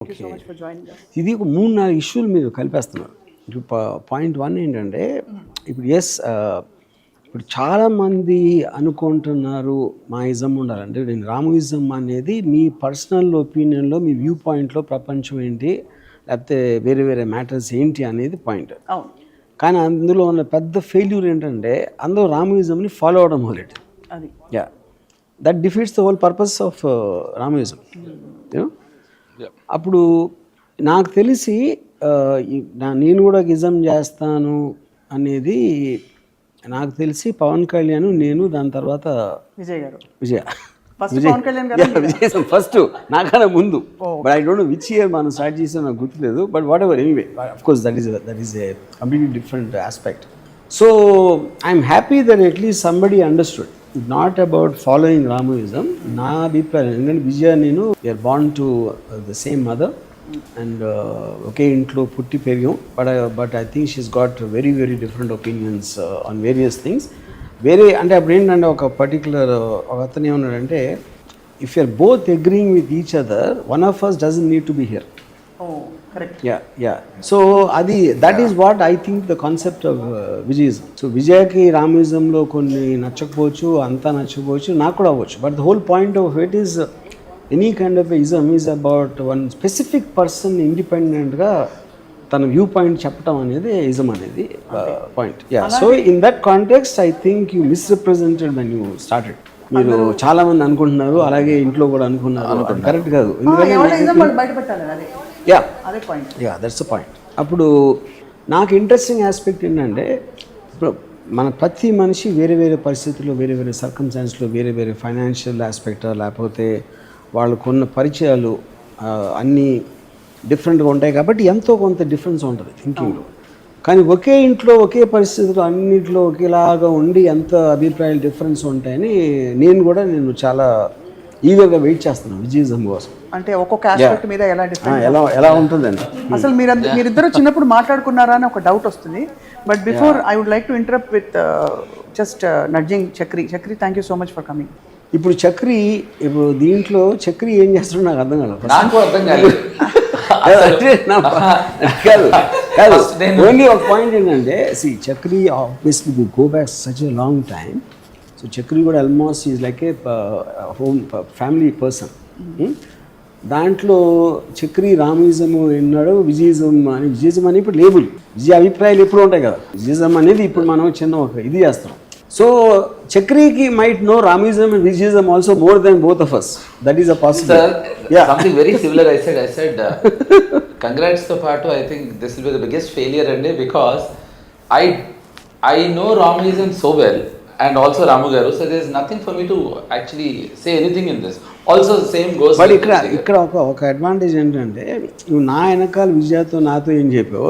Thank you so much for joining us. ఇది ఒక 3-4 ఇష్యూలు మీరు కలిపేస్తున్నారు. ఇప్పుడు పాయింట్ 1 ఏంటంటే ఇప్పుడు ఇప్పుడు చాలామంది అనుకుంటున్నారు మా ఇజం ఉండాలంటే నేను రామోయిజం అనేది మీ పర్సనల్ ఒపీనియన్లో మీ వ్యూ పాయింట్లో ప్రపంచం ఏంటి లేకపోతే వేరే వేరే మ్యాటర్స్ ఏంటి అనేది పాయింట్. అవును. కానీ అందులో ఉన్న పెద్ద ఫెయిల్యూర్ ఏంటంటే అందరూ రామోయిజంని ఫాలో అవడం మొదలెట్టారు. అది yeah that defeats the whole purpose of Ramuism. అప్పుడు నాకు తెలిసి నేను కూడా గిజం చేస్తాను అనేది నాకు తెలిసి పవన్ కళ్యాణ్ నేను దాని తర్వాత విజయ ఫస్ట్ నాకన్నా ముందు but I don't know which year మనం స్టార్ట్ చేసాం నాకు గుర్తులేదు but whatever anyway of course that is a completely different aspect. So I'm happy that at least somebody understood not about following Ramoism. నా అభిప్రాయం ఎందుకంటే విజయ నేను we're born to the same mother and ఒకే ఇంట్లో పుట్టి పెరిగాం but I think she's got very very different opinions on various things. వేరే అంటే అప్పుడు ఏంటంటే ఒక పర్టికులర్ ఒక అతను ఏమన్నాడంటే if you're both agreeing with each other one of us doesn't need to be here. Yeah so అది that is what I think the concept of Vijayism. సో విజయకి రామోయిజంలో కొన్ని నచ్చకపోవచ్చు అంతా నచ్చకపోవచ్చు నాకు కూడా అవ్వచ్చు but the whole point of it is any kind of ism is about one specific person ఇండిపెండెంట్గా తన వ్యూ పాయింట్ చెప్పడం అనేది ఇజం అనేది point. Yeah so in that context I think you misrepresented when you started. మీరు చాలా మంది అనుకుంటున్నారు అలాగే ఇంట్లో కూడా అనుకున్నారు కరెక్ట్ కాదు. Yeah that's the point. అప్పుడు నాకు ఇంట్రెస్టింగ్ ఆస్పెక్ట్ ఏంటంటే ఇప్పుడు మన ప్రతి మనిషి వేరే వేరే పరిస్థితుల్లో వేరే వేరే సర్కమ్స్టాన్స్లో వేరే వేరే ఫైనాన్షియల్ ఆస్పెక్ట్ లేకపోతే వాళ్ళకున్న పరిచయాలు అన్నీ డిఫరెంట్గా ఉంటాయి కాబట్టి ఎంతో కొంత డిఫరెన్స్ ఉంటుంది థింకింగ్లో. కానీ ఒకే ఇంట్లో ఒకే పరిస్థితుల్లో అన్నింటిలో ఒకేలాగా ఉండి ఎంత అభిప్రాయాలు డిఫరెన్స్ ఉంటాయని నేను చాలా ఈగర్గా వెయిట్ చేస్తున్నాను విజయిజం కోసం. అంటే ఒక్కొక్క ఆస్పెక్ట్ మీద ఎలా ఉంటుందండి అసలు మీరిద్దరు చిన్నప్పుడు మాట్లాడుకున్నారా అని ఒక డౌట్ వస్తుంది. But before I would like to interrupt with just nudging Chakri. Thank you so much for coming. ఇప్పుడు దీంట్లో చక్రి ఏం చేస్తున్నాడు నాకు అర్థం కాదు. నాకు అర్థం కాదు. ఓన్లీ ఒక పాయింట్ ఏంటంటే Chakri obviously we go back such a long time. So Chakri కూడా almost is like a home family person. దాంట్లో చక్రి రామోయిజం విన్నాడు విజయిజం అని ఇప్పుడు లేబుల్ విజయ అభిప్రాయాలు ఎప్పుడు ఉంటాయి కదా. విజయిజం అనేది ఇప్పుడు మనం చిన్న ఒక ఇది చేస్తాం. సో చక్రికి might know Ramuism and Vijayism also more than both of us. That is a possibility. Yeah, something very similar. I said congrats to part. I think this will be the biggest failure and because I know Ramoism so well and also Ramu garu, so there is nothing for me to actually say anything in this. Also the same goes. But ఇక్కడ ఒక advantage ఏంటంటే నువ్వు నా వెనకాల విజయతో నాతో ఏం చెప్పావు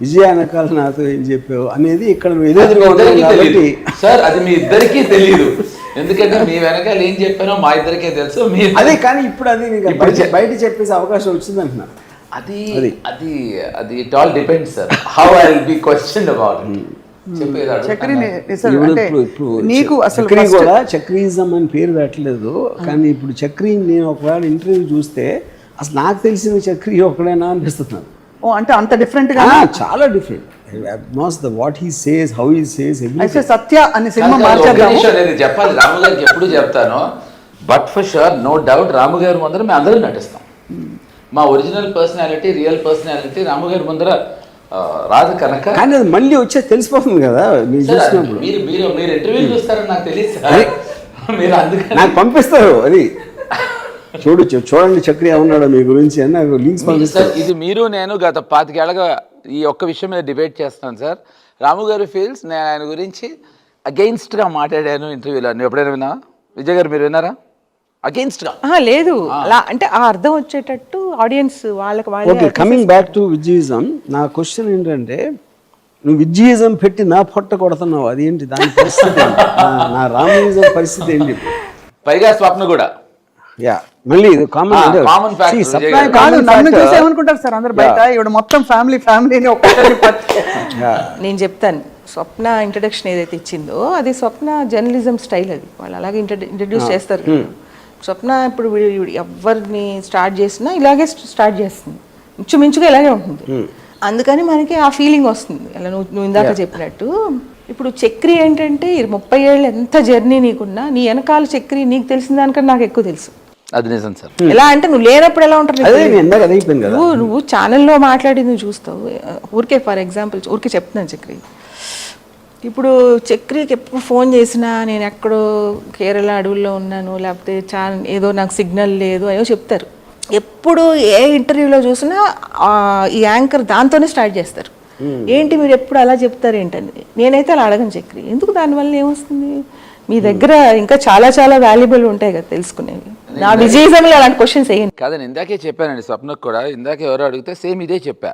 విజయ వెనకాల నాతో ఏం చెప్పావు అనేది ఇక్కడ నువ్వు ఎదురుగా ఉంటుంది కాబట్టి సార్ అది మీ ఇద్దరికీ తెలియదు. ఎందుకంటే మీ వెనకాల ఏం చెప్పానో మా ఇద్దరికే తెలుసు. అదే కానీ ఇప్పుడు అది బయట చెప్పేసే అవకాశం వచ్చింది అంటున్నారు. అది it all depends sir how I will be questioned about కూడా చక్రీజం అని పేరు పెట్టలేదు. కానీ ఇప్పుడు చక్రీ నేను ఒకవేళ ఇంటర్వ్యూ చూస్తే అసలు నాకు తెలిసిన చక్రీ ఒకడేనా అనిపిస్తున్నాను. అంటే అంత డిఫరెంట్ గా చాలా different. What he says how he says Satya అనే సినిమా చెప్పాలి. రాము గారికి ఎప్పుడు చెప్తాను but for sure no doubt Ramu గారి ముందర మేము అందరూ నటిస్తాం. మా original personality real personality Ramu గారి ముందర రాదు కనుక. కానీ అది మళ్ళీ వచ్చే తెలిసిపోతుంది కదా మీరు చూసినప్పుడు. మీరు ఇంటర్వ్యూ చూస్తారని నాకు తెలియదు. మీరు అందుకని నాకు పంపిస్తారు అది చూడండి చక్రి ఉన్నాడు మీ గురించి అని నాకు లింక్స్ పంపిస్తారు. ఇది మీరు నేను గత 25 ఏళ్ళగా ఈ ఒక్క విషయం మీద డిబేట్ చేస్తాను సార్. రాము గారు ఫీల్స్ నేను ఆయన గురించి అగెయిన్స్ట్గా మాట్లాడాను ఇంటర్వ్యూలో. నువ్వు ఎప్పుడైనా విన్నా? విజయ్ గారు మీరు విన్నారా? అగెయిన్స్ట్గా లేదు అంటే ఆ అర్థం వచ్చేటట్టు ఆడియన్స్ వాళ్ళకి ఓకే. కమింగ్ బ్యాక్ టు విజయిజం, నా క్వశ్చన్ ఏంటంటే నువ్వు విజయిజం పెట్టి నా పొట్ట కొడుతున్నావు అదేంటి దాని పరిస్థితి నా రామోయిజం పరిస్థితి ఏంటి? పైగా స్వప్న కూడా మళ్ళీ ఏమనుకుంటారు సార్ అందరు బయట ఇవిడ మొత్తం ఫ్యామిలీ నేను చెప్తాను. స్వప్న ఇంట్రడక్షన్ ఏదైతే ఇచ్చిందో అది స్వప్న జర్నలిజం స్టైల్. అది వాళ్ళు అలాగే ఇంట్రడ్యూస్ చేస్తారు. స్వప్న ఇప్పుడు ఎవరిని స్టార్ట్ చేసినా ఇలాగే స్టార్ట్ చేస్తుంది, ఇంచుమించుగా ఇలాగే ఉంటుంది. అందుకని మనకి ఆ ఫీలింగ్ వస్తుంది. అలా నువ్వు ఇందాక చెప్పినట్టు ఇప్పుడు చక్రి ఏంటంటే 30 ఏళ్ళు ఎంత జర్నీ నీకున్నా నీ వెనకాల చక్రి నీకు తెలిసిన దానికన్నా నాకు ఎక్కువ తెలుసు. అది నిజం సార్. ఎలా అంటే నువ్వు లేనప్పుడు ఎలా ఉంటారు, అదే నేను ఇందాక అదే అయిపోయింది కదా. నువ్వు ఛానల్లో మాట్లాడి నువ్వు చూస్తావు. ఊరికే ఫర్ ఎగ్జాంపుల్ ఊరికే చెప్తున్నాను చక్రి. ఇప్పుడు చక్రికి ఎప్పుడు ఫోన్ చేసినా నేను ఎక్కడో కేరళ అడవుల్లో ఉన్నాను, లేకపోతే ఏదో నాకు సిగ్నల్ లేదు అయ్యో చెప్తారు. ఎప్పుడు ఏ ఇంటర్వ్యూలో చూసినా ఈ యాంకర్ దాంతోనే స్టార్ట్ చేస్తారు. ఏంటి మీరు ఎప్పుడు అలా చెప్తారు ఏంటని. నేనైతే అలా అడగను చక్రి, ఎందుకు దానివల్ల ఏమొస్తుంది, మీ దగ్గర ఇంకా చాలా చాలా వాల్యుబుల్ ఉంటాయి కదా తెలుసుకునేవి. నా విజయజంలో అలాంటి క్వశ్చన్స్ వేయండి. కాదని ఇందాకే చెప్పానండి స్వప్నకు కూడా. ఇందాక ఎవరో అడిగితే సేమ్ ఇదే చెప్పా.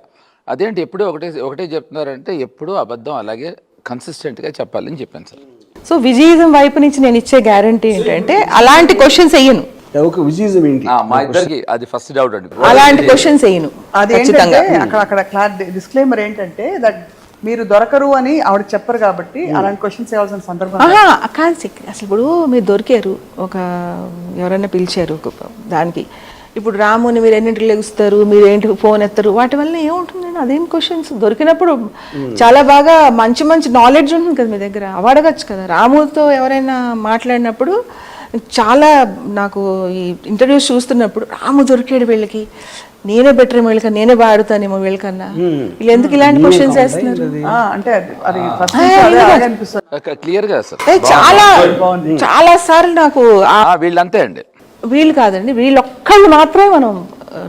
అదేంటి ఎప్పుడు ఒకటే చెప్తున్నారంటే ఎప్పుడు అబద్ధం అలాగే కన్సిస్టెంట్గా చెప్పాలని చెప్పాను సార్. సో విజయజం వైపు నుంచి నేను ఇచ్చే గ్యారంటీ ఏంటంటే అలాంటి క్వశ్చన్స్ వేయను. ఒక విజయజం ఏంటి మా ఇద్దరికి అది ఫస్ట్ డౌట్ అండి. అలాంటి క్వశ్చన్స్ వేయను. అది ఏంటంటే అక్కడ డిస్క్లైమర్ ఏంటంటే దట్ మీరు దొరకరు అని ఆవిడకి చెప్పరు కాబట్టి అలాంటి క్వశ్చన్స్ వేయాల్సిన సందర్భం కాదు చక్రి. అసలు ఇప్పుడు మీరు దొరికారు, ఎవరైనా పిలిచారు దానికి, ఇప్పుడు రాముని మీరు ఎన్నింటికి లెగుస్తారు, మీరు ఏంటి ఫోన్ ఎత్తరు, వాటి వల్ల ఏముంటుందండి, అదేం క్వశ్చన్స్. దొరికినప్పుడు చాలా బాగా మంచి మంచి నాలెడ్జ్ ఉంటుంది కదా మీ దగ్గర, అవి అడగచ్చు కదా. రాముతో ఎవరైనా మాట్లాడినప్పుడు చాలా నాకు ఈ ఇంటర్వ్యూస్ చూస్తున్నప్పుడు రాము దొరికాడు వీళ్ళకి, నేనే బెటర్ వీళ్ళకన్నా, నేనే బాడుతానేమో వీళ్ళకన్నా, వీళ్ళు ఎందుకు ఇలాంటి క్వశ్చన్స్ వేస్తున్నారు అంటే అది క్లియర్ గా సార్. చాలా చాలా సార్లు నాకు వీళ్ళంతే అండి, వీళ్ళు కాదండి, వీళ్ళొక్కళ్ళు మాత్రమే మనం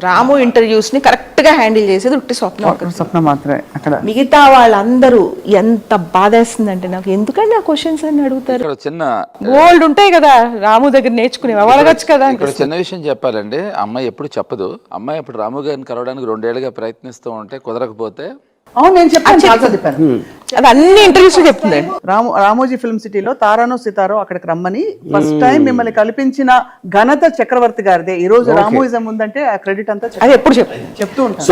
రాము ఇంటర్వ్యూస్ ని కరెక్ట్ గా హ్యాండిల్ చేసేది ఉట్టి స్వప్న మాత్రమే. అక్కడ మిగతా వాళ్ళందరూ ఎంత బాధేస్తుందంటే నాకు, ఎందుకంటే ఆ క్వశ్చన్స్ అన్ని అడుగుతారు. చిన్న గోల్డ్ ఉంటాయి కదా రాము దగ్గర నేర్చుకునే అడగచ్చు కదా. ఇక్కడ చిన్న విషయం చెప్పాలండి, అమ్మాయి ఎప్పుడు చెప్పదు. అమ్మాయి అప్పుడు రాము గారిని కలవడానికి 2 ఏళ్ళుగా ప్రయత్నిస్తూ ఉంటే కుదరకపోతే, అవును నేను చెప్పాను, అది అన్ని ఇంటర్వ్యూస్ చెప్తుందండి. రామోజీ ఫిల్మ్ సిటీలో తారానో సితారో అక్కడికి రమ్మని ఫస్ట్ టైం మిమ్మల్ని కల్పించిన ఘనత చక్రవర్తి గారిదే. ఈ రోజు రామోయిజం ఉందంటే ఆ క్రెడిట్ అంతా అది ఎప్పుడు చెప్తూ ఉంటాను.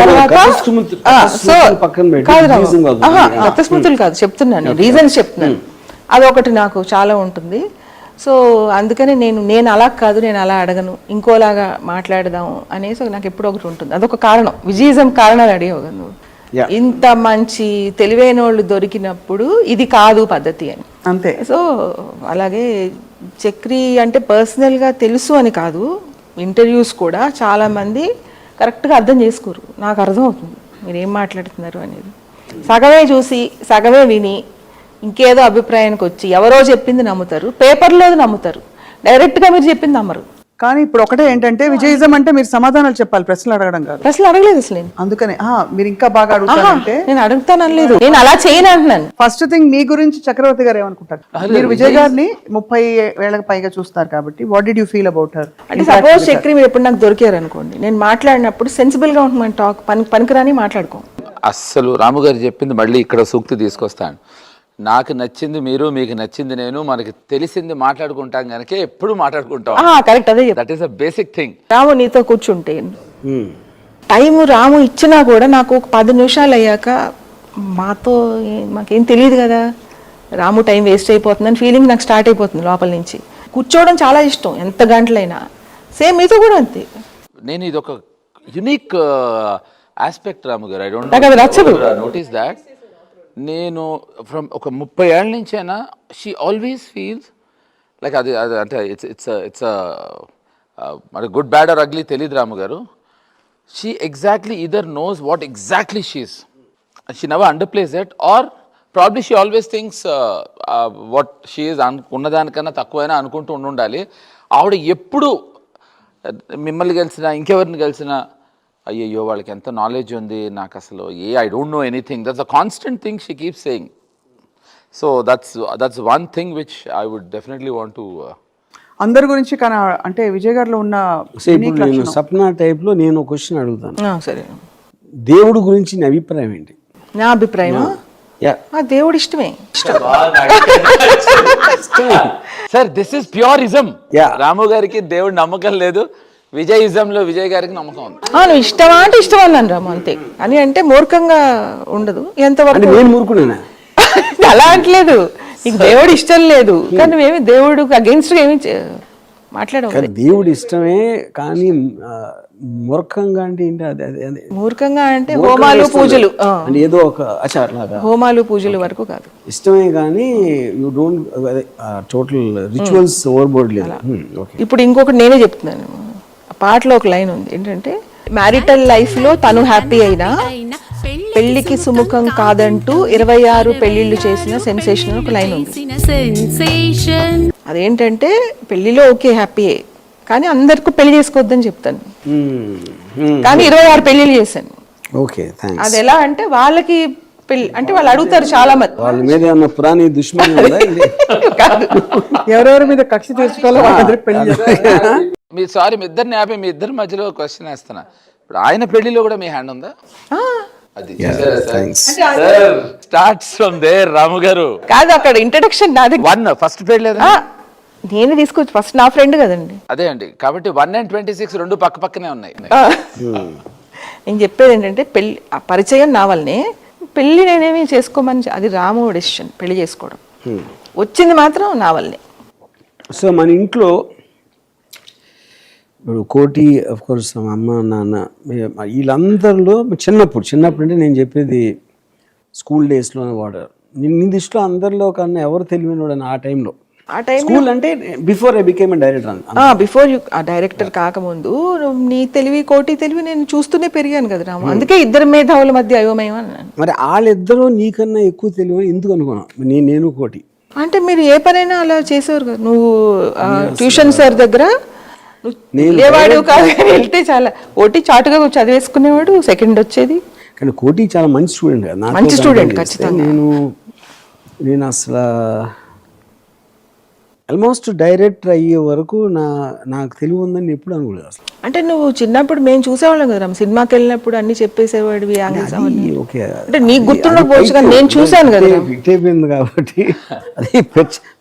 గతస్మృతులు కాదు చెప్తున్నాను, రీజన్స్ చెప్తున్నాను. అదొకటి నాకు చాలా ఉంటుంది. సో అందుకని నేను అలా కాదు, నేను అలా అడగను, ఇంకోలాగా మాట్లాడదాం అనేసి నాకు ఎప్పుడు ఒకటి ఉంటుంది. అదొక కారణం, విజయజం కారణాలు అడిగేవు నువ్వు. ఇంత మంచి తెలివైన వాళ్ళు దొరికినప్పుడు ఇది కాదు పద్ధతి అని అంతే. సో అలాగే చక్రి అంటే పర్సనల్గా తెలుసు అని కాదు, ఇంటర్వ్యూస్ కూడా చాలామంది కరెక్ట్గా అర్థం చేసుకోరు. నాకు అర్థం అవుతుంది మీరు ఏం మాట్లాడుతున్నారు అనేది. సగమే చూసి సగమే విని ఇంకేదో అభిప్రాయానికి వచ్చి ఎవరో చెప్పింది నమ్ముతారు, పేపర్లో నమ్ముతారు, డైరెక్ట్గా మీరు చెప్పింది నమ్మరు. కానీ ఇప్పుడు ఒకటే ఏంటంటే విజయజం అంటే మీరు సమాధానాలు చెప్పాలి, ప్రశ్నలు అడగడం కాదు. ప్రశ్నలు అడగలేదు అసలు నేను. అందుకని మీరు ఇంకా బాగా అడుగుతారంటే నేను అడుగుతానలేదు, నేను అలా చేయను అంటున్నాను. ఫస్ట్ థింగ్ మీ గురించి చక్రవర్తి గారు ఏమనుకుంటారు? మీరు విజయ్ గారిని 30 ఏళ్ళకి పైగా చూస్తారు కాబట్టి what did you feel about her? అంటే సపోజ్ చక్రి మీరు ఎప్పుడు నాకు దొరికారు అనుకోండి, నేను మాట్లాడినప్పుడు సెన్సిబుల్ గా ఉంటుంది టాక్, పనికిరాని మాట్లాడుకో. అస్సలు రాము గారు చెప్పింది మళ్ళీ ఇక్కడ సూక్తి తీసుకొస్తాను. నాకు నచ్చింది మీరు, మీకు నచ్చింది నేను, మనకి తెలిసింది మాట్లాడుకుంటాం కనుక ఎప్పుడు మాట్లాడుకుంటాం. కరెక్ట్, అదే that is a basic thing. Ramu నీతో కూర్చుంటే టైము రాము ఇచ్చినా కూడా నాకు ఒక 10 నిమిషాలు అయ్యాక మాకేం తెలియదు కదా, రాము టైం వేస్ట్ అయిపోతుందని ఫీలింగ్ నాకు స్టార్ట్ అయిపోతుంది లోపల నుంచి. కూర్చోవడం చాలా ఇష్టం ఎంత గంటలైనా. సేమ్ మీతో కూడా అంతే. నేను ఇది ఒక యునిక్ ఆస్పెక్ట్ రాము గారు, ఐ డోంట్ నోటీస్ దాట్. నేను ఫ్రమ్ ఒక 30 ఏళ్ళ నుంచైనా షీ ఆల్వేస్ ఫీల్స్ లైక్ అది అంటే ఇట్స్ మరి గుడ్ బ్యాడ్ ఆర్ అగ్లీ తెలియదు Ramu garu. She exactly either knows what exactly she's, she never underplays it, or probably she always thinks what she is ఉన్నదానికన్నా తక్కువైనా అనుకుంటూ ఉండాలి. ఆవిడ ఎప్పుడు మిమ్మల్ని కలిసినా ఇంకెవరిని కలిసినా అయ్యయ్యో వాళ్ళకి ఎంత నాలెడ్జ్ ఉంది, నాకు అసలు I don't know anything. That's a constant thing she keep saying. So that's one thing which I would definitely want to. అందరి గురించి కానీ అంటే విజయ్ గారిలో ఉన్న సప్న టైప్ లో నేను ఒక క్వశ్చన్ అడుగుతాను. సరే, దేవుడు గురించి నీ అభిప్రాయం ఏంటి? నా అభిప్రాయం దేవుడు ఇష్టమే. Sir this is purism. Ramu గారికి దేవుడు నమ్మకం లేదు, విజయిజంలో విజయ్ గారికి నమ్మకం ఉంది. నువ్వు ఇష్టమా అంటే ఇష్టం అన్నాను రాము, అంతే. అని అంటే మూర్ఖంగా ఉండదు. ఎంతవరకు నేను మూర్ఖునేనా? అలా అంటలేదు, నీకు దేవుడు ఇష్టం లేదు కానీ నువ్వేమి దేవుడికి అగెన్స్ట్ ఏమి మాట్లాడడం కానీ దేవుడి ఇష్టమే, కానీ మూర్ఖంగా అంటే ఏంటి? అదే మూర్ఖంగా అంటే హోమాలు పూజలు అంటే ఏదో ఒక అట్లాగా హోమాలు పూజలు వరకు కాదు. ఇష్టమే కానీ you don't total rituals overboard లేదు. ఓకే. ఇప్పుడు ఇంకొకటి నేనే చెప్తున్నాను. ఆ పాటలో ఒక లైన్ ఉంది ఏంటంటే, మ్యారిటల్ లైఫ్ లో తను హ్యాపీ అయినా పెళ్లికి సుముఖం కాదంటూ 26 పెళ్లిళ్ళు చేసిన సెన్సేషన్ అని ఒక లైన్ ఉంది. అదేంటంటే పెళ్లిలో ఓకే హ్యాపీయే, కానీ అందరికీ పెళ్లి చేసుకోవద్దని చెప్తాను. కానీ 26 పెళ్లిళ్ళు చేశాను. Okay, thanks. అది ఎలా అంటే వాళ్ళకి పెళ్లి అంటే వాళ్ళు అడుగుతారు చాలా మంది, వాళ్ళ మీద ఏమన్నా పురాణి దుష్మని ఉందా? కాదు ఎవరెవరి మీద కక్ష తీర్చుకోవాలో వాళ్ళందరికీ పెళ్లి చేస్తారు. మీ ఇద్దరిని ఆపి మీ ఇద్దరి మధ్యలో క్వశ్చన్ వేస్తున్నా. ఇప్పుడు ఆయన పెళ్లిలో కూడా మీ హ్యాండ్ ఉందా? అది స్టార్ట్స్ ఫ్రమ్ దేర్. రాము గారు కాదు, అక్కడ ఇంట్రడక్షన్ నాది. ఫస్ట్ పెళ్లి నేను తీసుకొచ్చి ఫస్ట్ నా ఫ్రెండ్ కదండి. అదే అండి, కాబట్టి 1 and 26 రెండు పక్క పక్కనే ఉన్నాయి. నేను చెప్పేది ఏంటంటే పెళ్లి ఆ పరిచయం నా వల్లనే, పెళ్లి నేనేమి చేసుకోమని అది రాము డెసిషన్ పెళ్లి చేసుకోవడం, వచ్చింది మాత్రం నా వల్లనే. సో మన ఇంట్లో ఇప్పుడు కోటి అఫ్ కోర్స్ అమ్మ నాన్న వీళ్ళందరిలో చిన్నప్పుడు అంటే నేను చెప్పేది స్కూల్ డేస్లోనే వాడారు. నీ దృష్టిలో అందరిలో కన్నా ఎవరు తెలివినోడు ఆ టైంలో? ఆ టైం స్కూల్ అంటే before I became a director. Before you ఆ డైరెక్టర్ కాకముందు నీ తెలివి కోటి తెలివి నేను చూస్తూనే పెరిగాను కదా రాము. అందుకే ఇద్దరు మేధావుల మధ్య అయోమయం అన్నాను. మరి వాళ్ళిద్దరూ నీకన్నా ఎక్కువ తెలివి ఎందుకు అనుకున్నావు? నేను కోటి అంటే మీరు ఏ పనైనా అలా చేసేవారు కదా. నువ్వు ట్యూషన్ సార్ దగ్గర లేవాడు కాదు, వెళ్తే చాలా కోటి చాటుగా చదివేసుకునేవాడు, సెకండ్ వచ్చేది. కానీ కోటి చాలా మంచి స్టూడెంట్ కదా, మంచి స్టూడెంట్ ఖచ్చితంగా. నేను అసలు ఆల్మోస్ట్ డైరెక్టర్ అయ్యే వరకు నాకు తెలివి ఉందని ఎప్పుడు అనుకోలేదు అసలు. అంటే నువ్వు చిన్నప్పుడు మేము చూసేవాళ్ళం కదా సినిమాకి వెళ్ళినప్పుడు అన్ని చెప్పేసేవాడివి. ఓకే, అంటే నీకు గుర్తుండకపోవచ్చు కానీ నేను చూశాను కదా. హిట్ అయిపోయింది కాబట్టి అది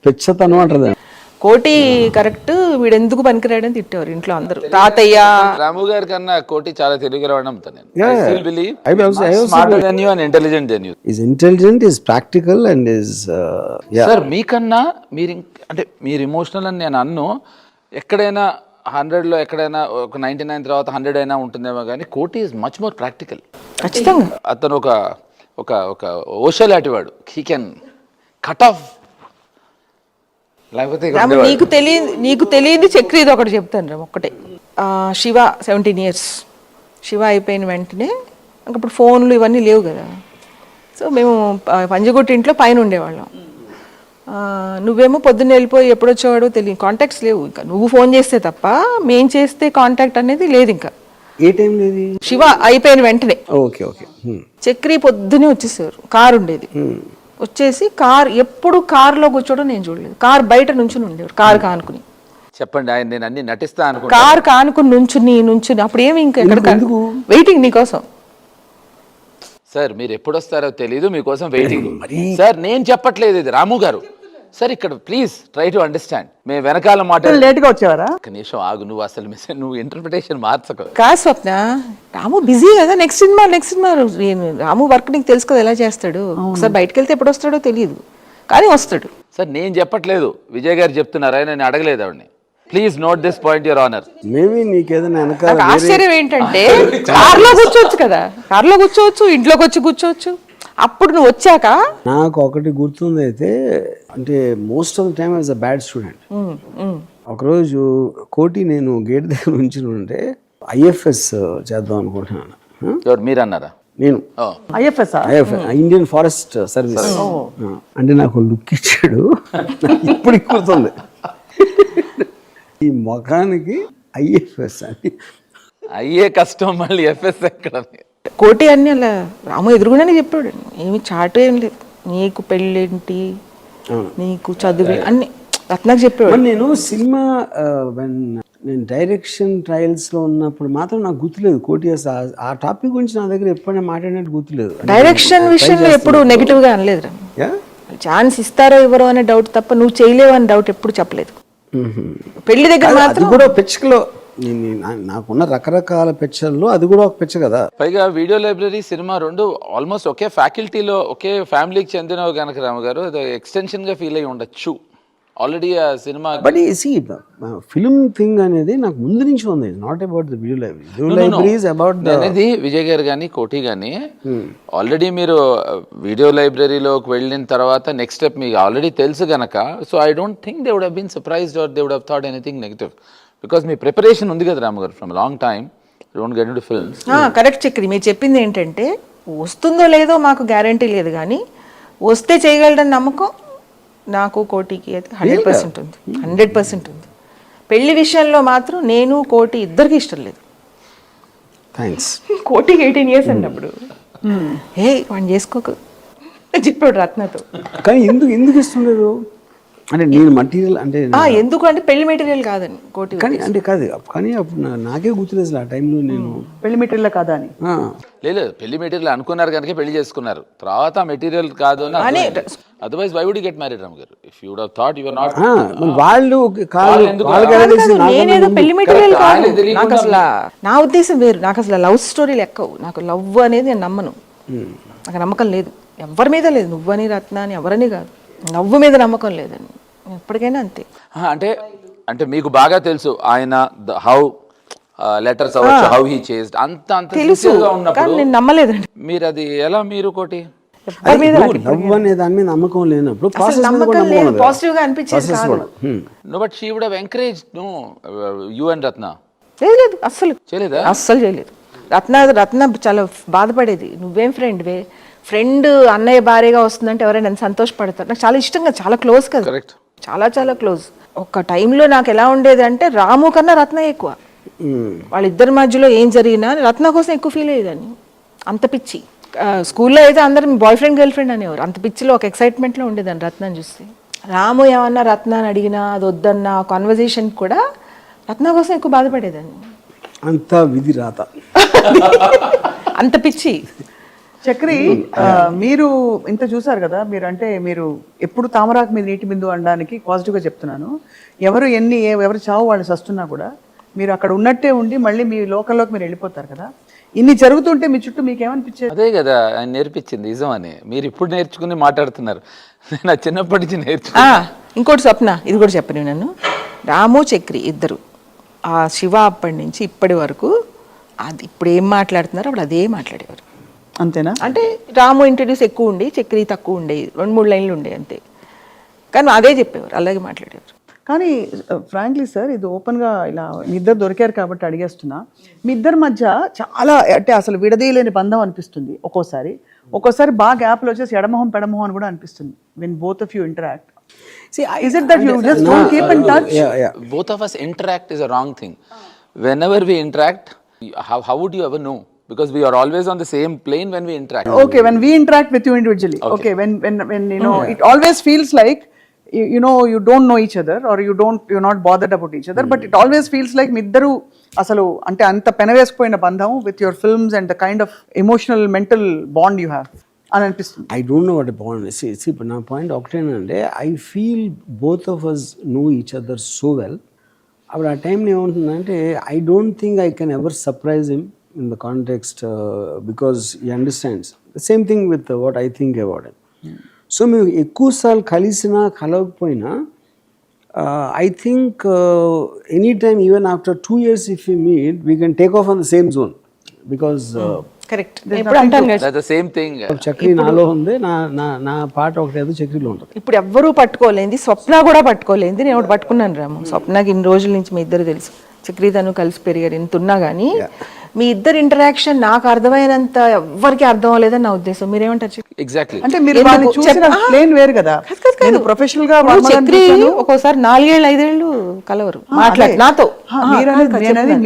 పెచ్చతనం అంటారు. కోటి కరెక్ట్, వీడు ఎందుకు పనికిరాడని తిట్టేవారు ఇంట్లో అందరూ. తాతయ్య రాము గారి కన్నా కోటి చాలా తెలివిగలవాడు నమ్ముతాను నేను. Yeah, I still believe I also smarter than you and intelligent than you. Is intelligent, is practical and is yeah. Sir మీకన్నా అంటే మీరు ఎమోషనల్ అని నేను అన్ను. ఎక్కడైనా 100లో ఎక్కడైనా ఒక 99 తర్వాత 100 అయినా ఉంటుందేమో కానీ కోటి ఈజ్ మచ్ మోర్ ప్రాక్టికల్. ఖచ్చితంగా అతను ఒక ఓషో లాంటివాడు. He can cut off. లేకపోతే నీకు తెలియదు చక్రి. ఇది ఒకటి చెప్తాను రా, ఒక్కటే. శివ 17 years శివ అయిపోయిన వెంటనే అప్పుడు ఫోన్లు ఇవన్నీ లేవు కదా. సో మేము పంజగుట్టి ఇంట్లో పైన ఉండేవాళ్ళం. నువ్వేమో పొద్దున్న వెళ్ళిపోయి ఎప్పుడు వచ్చేవాడో తెలియదు, కాంటాక్ట్స్ లేవు. ఇంకా నువ్వు ఫోన్ చేస్తే తప్ప మేం చేస్తే కాంటాక్ట్ అనేది లేదు. ఇంకా ఏ టైం లేదు. శివ అయిపోయిన వెంటనే ఓకే ఓకే చక్రి పొద్దునే వచ్చేసేవారు. కారు ఉండేది, వచ్చేసి ఎప్పుడు కారులో కూర్చోవడం నేను చూడలేదు. కారు బయట నుంచుని ఉండేవారు, కారు కానుకుని. చెప్పండి, ఆయన నేను అన్ని నటిస్తా అనుకో. కారు కానుకుని నుంచుని అప్పుడు ఏమి ఇంకా ఎక్కడ వెయిటింగ్ నీకోసం. సార్ మీరు ఎప్పుడు వస్తారో తెలీదు, మీకోసం వెయిటింగ్. సార్ నేను చెప్పట్లేదు ఇది, రాము గారు. సార్ ఇక్కడ ప్లీజ్ ట్రై టు అండర్స్టాండ్. మేము వెనకాల మాట లేట్ గా వచ్చేవారా? కనీసం ఆగు, నువ్వు అసలు నువ్వు ఇంటర్ప్రిటేషన్ మార్చకు. కాదు స్వప్న, రాము బిజీ కదా. నెక్స్ట్ సినిమా రాము వర్క్ నీకు తెలుసు కదా ఎలా చేస్తాడు. ఒకసారి బయటకు వెళ్తే ఎప్పుడు వస్తాడో తెలియదు, కానీ వస్తాడు. సార్ నేను చెప్పట్లేదు, విజయ్ గారు చెప్తున్నారా, నేను అడగలేదు ఆవిడని. Please note this point, your honour. Maybe నీకేదైనా ఆశ్చర్యం ఏంటంటే కార్లో కూర్చోవచ్చు కదా, కార్లో కూర్చోవచ్చు, ఇంట్లోకి వచ్చి కూర్చోవచ్చు. అప్పుడు నువ్వు వచ్చాక నాకు ఒకటి గుర్తుంది అయితే, అంటే most of the time as a bad student. ఒకరోజు కోటి నేను గేట్ దగ్గర నుంచి ఉంటే ఐఎఫ్ఎస్ చేద్దాం అనుకుంటున్నాను. మీరు అన్నారా? నేను ఐఎఫ్ఎస్ ఇండియన్ ఫారెస్ట్ సర్వీస్. అంటే నాకు లుక్ ఇచ్చాడు, ఇప్పుడు గుర్తుంది. ఈ ముఖానికి ఐఎఫ్ఎస్ అని అయ్యే కష్టం, మళ్ళీ ఎఫ్ఎస్ ఎక్కడ? కోటి అన్ని అలా రాము ఎదురుగునే చెప్పాడు. ఏమి చాటు ఏం లేదు, నీకు పెళ్ళేంటి, నీకు చదువు అన్ని రత్నాకు చెప్పాడు. నేను సినిమా నేను డైరెక్షన్ ట్రయల్స్లో ఉన్నప్పుడు మాత్రం నాకు గుర్తులేదు కోటి అసలు ఆ టాపిక్ గురించి నా దగ్గర ఎప్పుడైనా మాట్లాడినట్టు గుర్తులేదు. డైరెక్షన్ విషయంలో ఎప్పుడు నెగిటివ్గా అనలేదు రా. ఛాన్స్ ఇస్తారో ఇవ్వరో అనే డౌట్ తప్ప నువ్వు చేయలేవు అనే డౌట్ ఎప్పుడు చెప్పలేదు. పెళ్లి దగ్గర మాత్రం కూడా పిచ్చకలో నాకున్న రకరకాల పిక్చర్లో అది కూడా ఒక పిక్చర్ కదా. పైగా వీడియో లైబ్రరీ సినిమా రెండు ఆల్మోస్ట్ ఒకే ఫ్యాకల్టీలో ఒకే ఫ్యామిలీకి చెందినవి కనుక రాము గారు, అది ఎక్స్టెన్షన్గా ఫీల్ అయ్యి ఉండొచ్చు. ఆల్రెడీ ఆ సినిమా బట్ సి ఫిల్మ్ థింగ్ అనేది నాకు ముందు నుంచి ఉంది, not about the video library. Video library is about అనేది విజయ్ గారు కానీ కోటి కానీ ఆల్రెడీ మీరు వీడియో లైబ్రరీలోకి వెళ్ళిన తర్వాత నెక్స్ట్ స్టెప్ మీకు ఆల్రెడీ తెలుసు గనక, so I don't think they would have been surprised or they would have thought anything negative, because మీ ప్రిపరేషన్ ఉంది కదా రాము గారు from long time. Don't get into films. Correct Chakri, మీరు చెప్పింది ఏంటంటే వస్తుందో లేదో మాకు గ్యారంటీ లేదు, కానీ వస్తే చేయగలడని నమ్మకం నాకు కోటికి అయితే 100% ఉంది. 100% ఉంది. పెళ్లి విషయంలో మాత్రం నేను కోటి ఇద్దరికి ఇష్టం లేదు. థ్యాంక్స్. కోటికి 18 years అన్నప్పుడు ఏ వాడిని చేసుకోకు చెప్పాడు రత్నతో. కానీ ఎందుకు ఇస్తుండదు అంటే నేను మటీరియల్ అంటే ఎందుకు అంటే పెళ్లి మెటీరియల్ కాదని కోటి. కానీ అంటే కాదు, కానీ అప్పుడు నాకే గుర్తులేదు అసలు ఆ టైంలో నేను పెళ్లి మెటీరియల్ కాదా అని. లేదు పెళ్లి మెటీరియల్ అనుకున్నారు కనుక పెళ్లి చేసుకున్నారు, తర్వాత మెటీరియల్ కాదు అని. Otherwise why would you get married Ramu garu if you would have thought you are not. వాళ్ళు నేనేదో పెళ్లి మెటీరియల్ కాదు, నాకు అసలు నా ఉద్దేశం వేరు. నాకు అసలు లవ్ స్టోరీలు ఎక్కవు, నాకు లవ్ అనేది నేను నమ్మను, నాకు నమ్మకం లేదు ఎవరి మీద లేదు. నువ్వని రత్న అని ఎవరని కాదు, నవ్వు మీద నమ్మకం లేదని ఎప్పటికైనా అంతే. అంటే అంటే మీకు బాగా తెలుసు ఆయన హౌ లెటర్స్ అవ్వచ్చు, హౌ హీ చేస్డ్ అంత తెలుసు, కానీ నేను నమ్మలేదండి. మీరు అది ఎలా మీరు కోటి లవ్ అనే దాని మీద నమ్మకం లేనప్పుడు నమ్మకం లేదు, పాజిటివ్ గా అనిపించేది కాదు. No but she would have encouraged no you and Ratna. లేదు అస్సలు చేయలేదా? అస్సలు చేయలేదు. రత్న చాలా బాధపడేది, నువ్వేం ఫ్రెండ్ అన్నయ్య భార్యగా వస్తుందంటే ఎవరైనా సంతోషపడతారు. నాకు చాలా ఇష్టంగా, చాలా క్లోజ్ కదా, చాలా చాలా క్లోజ్. ఒక టైంలో నాకు ఎలా ఉండేది అంటే రాము కన్నా రత్న ఎక్కువ. వాళ్ళిద్దరి మధ్యలో ఏం జరిగినా రత్న కోసం ఎక్కువ ఫీల్ అయ్యేదాన్ని, అంత పిచ్చి. స్కూల్లో అయితే అందరం బాయ్ ఫ్రెండ్ గర్ల్ ఫ్రెండ్ అనేవారు, అంత పిచ్చిలో ఒక ఎక్సైట్మెంట్లో ఉండేదాన్ని రత్నాన్ని చూస్తే. రాము ఏమన్నా రత్న అని అడిగినా అది వద్దన్న కాన్వర్జేషన్ కూడా రత్న కోసం ఎక్కువ బాధపడేదాన్ని. అంత విధి రాత, అంత పిచ్చి. చక్రి, మీరు ఇంత చూసారు కదా, మీరు ఎప్పుడు తామరాకు మీద నీటి బిందు అనడానికి పాజిటివ్గా చెప్తున్నాను. ఎవరు చావు వాళ్ళు సస్తున్నా కూడా మీరు అక్కడ ఉన్నట్టే ఉండి మళ్ళీ మీ లోకల్లోకి మీరు వెళ్ళిపోతారు కదా. ఇన్ని జరుగుతుంటే మీ చుట్టూ మీకు ఏమనిపించేది? అదే కదా ఆయన నేర్పించింది నిజం అని. మీరు ఇప్పుడు నేర్చుకుని మాట్లాడుతున్నారు, నేను చిన్నప్పటి నుంచి నేర్చుకున్నా. ఇంకోటి స్వప్న, ఇది కూడా చెప్పను నన్ను. రాము చక్రి ఇద్దరు ఆ శివ అప్పటి నుంచి ఇప్పటి వరకు అది ఇప్పుడు ఏం మాట్లాడుతున్నారో అప్పుడు అదే మాట్లాడేవారు. అంతేనా? అంటే రాము ఇంట్రడ్యూస్ ఎక్కువ ఉండి చక్రి తక్కువ ఉండేది, 2-3 లైన్లు ఉండే అంతే, కానీ అదే చెప్పేవారు, అలాగే మాట్లాడేవారు. కానీ ఫ్రాంక్లీ సార్, ఇది ఓపెన్గా ఇలా మీ ఇద్దరు దొరికారు కాబట్టి అడిగేస్తున్నా. మీ ఇద్దరి మధ్య చాలా అంటే అసలు విడదీయలేని బంధం అనిపిస్తుంది ఒక్కోసారి బాగా గ్యాప్లో వచ్చేసి ఎడమొహం పెడమొహం అని కూడా అనిపిస్తుంది. When both of you interact, is it that you just don't keep in touch? Yeah. Both of us interact is a wrong thing. Whenever we interact, how would you ever know? Because we are always on the same plane when we interact. Okay, when we interact with you individually. Okay, when you know, it always feels like you know you don't know each other or you're not bothered about each other, but it always feels like middaru asalu ante anta penavespoyina bandham with your films and the kind of emotional mental bond you have అని అనిపిస్తుంది. I don't know what bond. ఇప్పుడు నా point ఒకటేనంటే I feel both of us know each other so well. అప్పుడు ఆ టైంలో ఏమవుతుందంటే I don't think I can ever surprise him in the context because he understands the same thing with what I think about him. So మేము ఎక్కువసార్లు కలిసినా కలవకపోయినా I think any time even after 2 years if you meet we can take of on the same zone because correct. ఎప్పుడు అంటాను కదా, That's the same thing. Chakri నాలో ఉంది, నా పాట ఒకటేదో చక్రిలో ఉంటుంది. ఇప్పుడు ఎవ్వరూ పట్టుకోలేంది, స్వప్న కూడా పట్టుకోలేంది, నేను ఒకటి పట్టుకున్నాను రాము. స్వప్నకి ఇన్ని రోజుల నుంచి మీ ఇద్దరు తెలుసు, చక్రి తను కలిసి పెరిగారు, ఇంత ఉన్నా కానీ మీ ఇద్దరు ఇంటరాక్షన్ నాకు అర్థమైనంత ఎవ్వరికి అర్థం అవ్వలేదని నా ఉద్దేశం. మీరేమంటారు? Exactly. అంటే మీరు వాళ్ళని చూసిన ప్లేన్ వేరు కదా. నేను ప్రొఫెషనల్ గా చక్రి ఒక్కోసారి 4 ఏళ్ళు 5 ఏళ్ళు కలవరు మాట్లాడి నాతో.